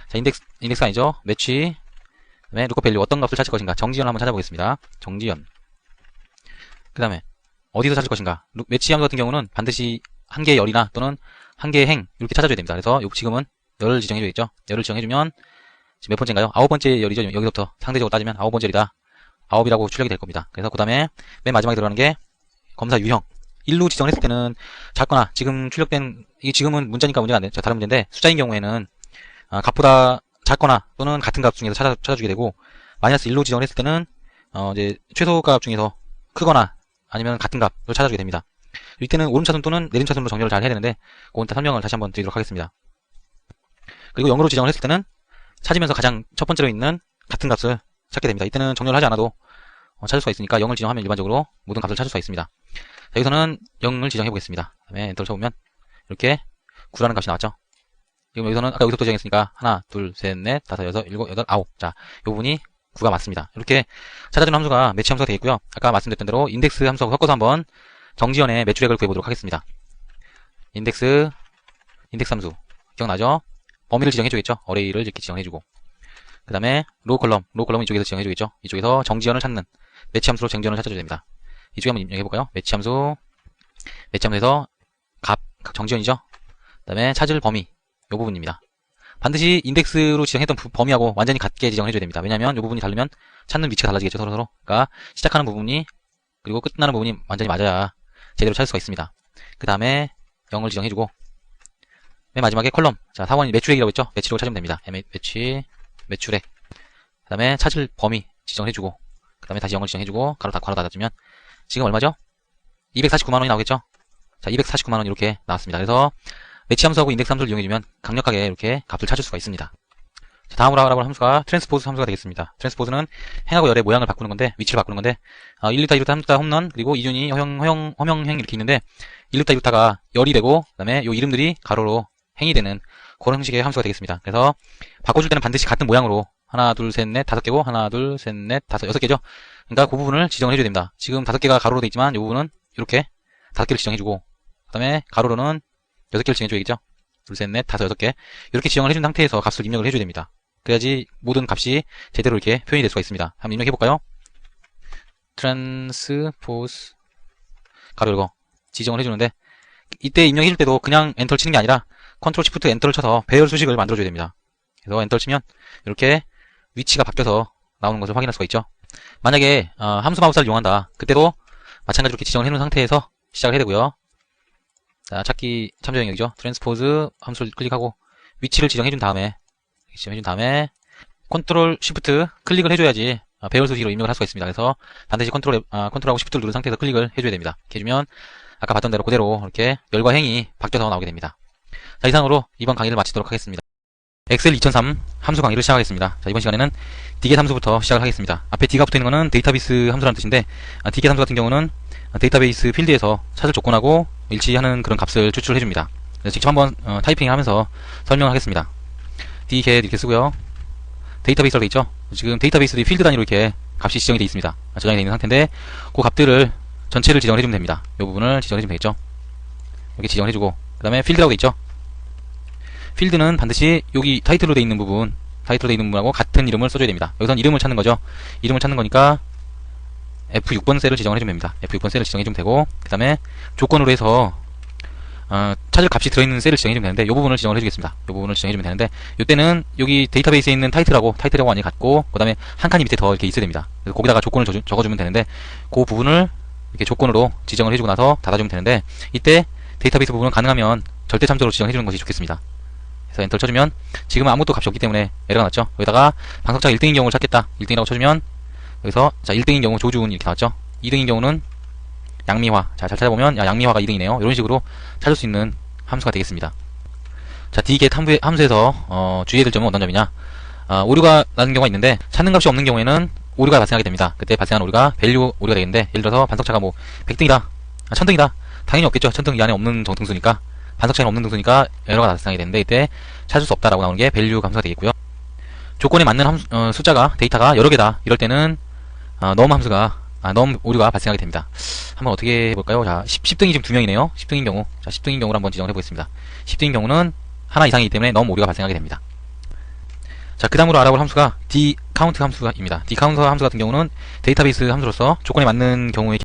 S1: 자, 인덱스 아니죠? 매치, 그 다음에 lookup value 어떤 값을 찾을 것인가? 정지연을 한번 찾아보겠습니다. 정지연. 그 다음에 어디서 찾을 것인가? 매치 함수 같은 경우는 반드시 한 개의 열이나 또는 한 개의 행 이렇게 찾아줘야 됩니다. 그래서 지금은 열을 지정해줘야겠죠? 열을 지정해주면 지금 몇 번째인가요? 9번째 열이죠. 여기서부터 상대적으로 따지면 9번째 열이다. 9이라고 출력이 될 겁니다. 그래서 그 다음에 맨 마지막에 들어가는 게 검사 유형. 1로 지정했을 때는 작거나, 지금 출력된, 이게 지금은 문자니까 문제가 안 되죠. 다른 문제인데, 숫자인 경우에는 값보다 작거나 또는 같은 값 중에서 찾아주게 되고, 마이너스 1로 지정을 했을 때는 이제 최소값 중에서 크거나 아니면 같은 값을 찾아주게 됩니다. 이때는 오름차순 또는 내림차순으로 정렬을 잘 해야 되는데, 그건 다 설명을 다시 한번 드리도록 하겠습니다. 그리고 0으로 지정을 했을 때는 찾으면서 가장 첫 번째로 있는 같은 값을 찾게 됩니다. 이때는 정렬을 하지 않아도 찾을 수가 있으니까 0을 지정하면 일반적으로 모든 값을 찾을 수가 있습니다. 자, 여기서는 0을 지정해 보겠습니다. 그 다음에 엔터를 쳐보면 이렇게 9라는 값이 나왔죠. 지금 여기서는 아까 여기서부터 지정했으니까 하나, 둘, 셋, 넷, 다섯, 여섯, 일곱, 여덟, 아홉. 자, 이 부분이 9가 맞습니다. 이렇게 찾아주는 함수가 매치 함수가 되겠고요. 아까 말씀드렸던 대로 인덱스 함수하고 섞어서 한번 정지연의 매출액을 구해보도록 하겠습니다. 인덱스 함수 기억나죠? 범위를 지정해주겠죠. 어레이를 이렇게 지정해주고, 그 다음에 로우 컬럼은 이쪽에서 지정해주겠죠. 이쪽에서 정지연을 찾는 매치 함수로 정지연을 찾아줘야 됩니다. 이쪽에 한번 입력해볼까요? 매치 함수에서 정지연이죠. 그 다음에 찾을 범위, 이 부분입니다. 반드시 인덱스로 지정했던 범위하고 완전히 같게 지정해줘야 됩니다. 왜냐하면 이 부분이 다르면 찾는 위치가 달라지겠죠, 서로. 그러니까 시작하는 부분이 그리고 끝나는 부분이 완전히 맞아야 제대로 찾을 수가 있습니다. 그 다음에 0을 지정해주고, 맨 마지막에 컬럼. 자, 4번이 매출액이라고 했죠? 매출액을 찾으면 됩니다. 매출액. 그 다음에 찾을 범위 지정해주고, 그 다음에 다시 0을 지정해주고, 가로 닫아주면, 지금 얼마죠? 249만원이 나오겠죠? 자, 249만원 이렇게 나왔습니다. 그래서 매치 함수하고 인덱스 함수를 이용해주면 강력하게 이렇게 값을 찾을 수가 있습니다. 자, 다음으로 알아볼 함수가 트랜스포즈 함수가 되겠습니다. 트랜스포즈는 행하고 열의 모양을 바꾸는 건데, 위치를 바꾸는 건데, 1루타, 2루타, 3루타 홈런, 그리고 이준이, 허명행 이렇게 있는데, 1루타, 2루타가 열이 되고, 그 다음에 요 이름들이 가로로 행이 되는 그런 형식의 함수가 되겠습니다. 그래서 바꿔줄 때는 반드시 같은 모양으로 하나, 둘, 셋, 넷, 5개고, 하나, 둘, 셋, 넷, 다섯, 6개죠. 그러니까 그 부분을 지정을 해줘야 됩니다. 지금 5개가 가로로 되어 있지만, 이 부분은 이렇게 5개를 지정해주고, 그 다음에 가로로는 6개를 지정해줘야겠죠. 둘, 셋, 넷, 다섯, 6개. 이렇게 지정을 해준 상태에서 값을 입력을 해줘야 됩니다. 그래야지 모든 값이 제대로 이렇게 표현이 될 수가 있습니다. 한번 입력해볼까요? 트랜스포즈 가로 열고 지정을 해주는데, 이때 입력해줄 때도 그냥 엔터를 치는 게 아니라 컨트롤 시프트 엔터를 쳐서 배열 수식을 만들어줘야 됩니다. 그래서 엔터를 치면 이렇게 위치가 바뀌어서 나오는 것을 확인할 수가 있죠. 만약에 함수 마우스를 이용한다. 그때도 마찬가지로 이렇게 지정을 해놓은 상태에서 시작을 해야 되고요. 자, 찾기 참조 영역이죠. 트랜스포즈 함수를 클릭하고 위치를 지정해준 다음에 컨트롤 시프트 클릭을 해줘야지 배열 수식으로 입력을 할 수가 있습니다. 그래서 반드시 컨트롤하고 시프트를 누른 상태에서 클릭을 해줘야 됩니다. 이렇게 해주면 아까 봤던 대로 그대로 이렇게 열과 행이 바뀌어서 나오게 됩니다. 자, 이상으로 이번 강의를 마치도록 하겠습니다. 엑셀 2003 함수 강의를 시작하겠습니다. 자, 이번 시간에는 디겟 함수부터 시작을 하겠습니다. 앞에 D가 붙어있는 거는 데이터베이스 함수라는 뜻인데, 디겟 함수 같은 경우는 데이터베이스 필드에서 찾을 조건하고 일치하는 그런 값을 추출해줍니다. 직접 한번 타이핑을 하면서 설명을 하겠습니다. 디겟 이렇게 쓰고요. 데이터베이스로 되어 있죠. 지금 데이터베이스들이 필드 단위로 이렇게 값이 지정이 되어 있습니다. 저장이 되어 있는 상태인데, 그 값들을 전체를 지정을 해주면 됩니다. 이 부분을 지정을 해주면 되겠죠. 이렇게 지정을 해주고, 그 다음에 필드라고 되어 있죠. 필드는 반드시 여기 타이틀로 되어 있는 부분하고 같은 이름을 써줘야 됩니다. 여기선 이름을 찾는 거죠. 이름을 찾는 거니까 F6번 셀을 지정을 해주면 됩니다. F6번 셀을 지정해주면 되고, 그 다음에 조건으로 해서 찾을 값이 들어있는 셀을 지정해주면 되는데, 이 부분을 지정을 해주겠습니다. 이 부분을 지정해주면 되는데, 이때는 여기 데이터베이스에 있는 타이틀하고 많이 같고, 그 다음에 한 칸이 밑에 더 이렇게 있어야 됩니다. 그래서 거기다가 조건을 적어주면 되는데, 그 부분을 이렇게 조건으로 지정을 해주고 나서 닫아주면 되는데, 이때 데이터베이스 부분은 가능하면 절대 참조로 지정해주는 것이 좋겠습니다. 그래서 엔터를 쳐주면 지금은 아무것도 값이 없기 때문에 에러가 났죠. 여기다가 방석차가 1등인 경우를 찾겠다. 1등이라고 쳐주면 여기서 자 1등인 경우 조준 이렇게 나왔죠. 2등인 경우는 양미화. 자, 잘 찾아보면 양미화가 2등이네요. 이런 식으로 찾을 수 있는 함수가 되겠습니다. 자, dget 함수에서 주의해야 될 점은 어떤 점이냐. 오류가 나는 경우가 있는데 찾는 값이 없는 경우에는 오류가 발생하게 됩니다. 그때 발생한 오류가 밸류 오류가 되겠는데, 예를 들어서 반석차가 뭐 100등이다, 1000등이다. 당연히 없겠죠. 1000등 이 안에 없는 등수니까, 반석차는 없는 등수니까 에러가 발생하게 되는데, 이때 찾을 수 없다라고 나오는 게 밸류 함수가 되겠고요. 조건에 맞는 숫자가, 데이터가 여러 개다. 이럴 때는 num 함수가 num 오류가 발생하게 됩니다. 한번 어떻게 해볼까요? 자, 10등이 지금 2명이네요. 10등인 경우, 자 10등인 경우를 한번 지정을 해보겠습니다. 10등인 경우는 하나 이상이기 때문에 num 오류가 발생하게 됩니다. 자, 그 다음으로 알아볼 함수가 dcount 함수입니다. dcount 함수 같은 경우는 데이터베이스 함수로서 조건에 맞는 경우에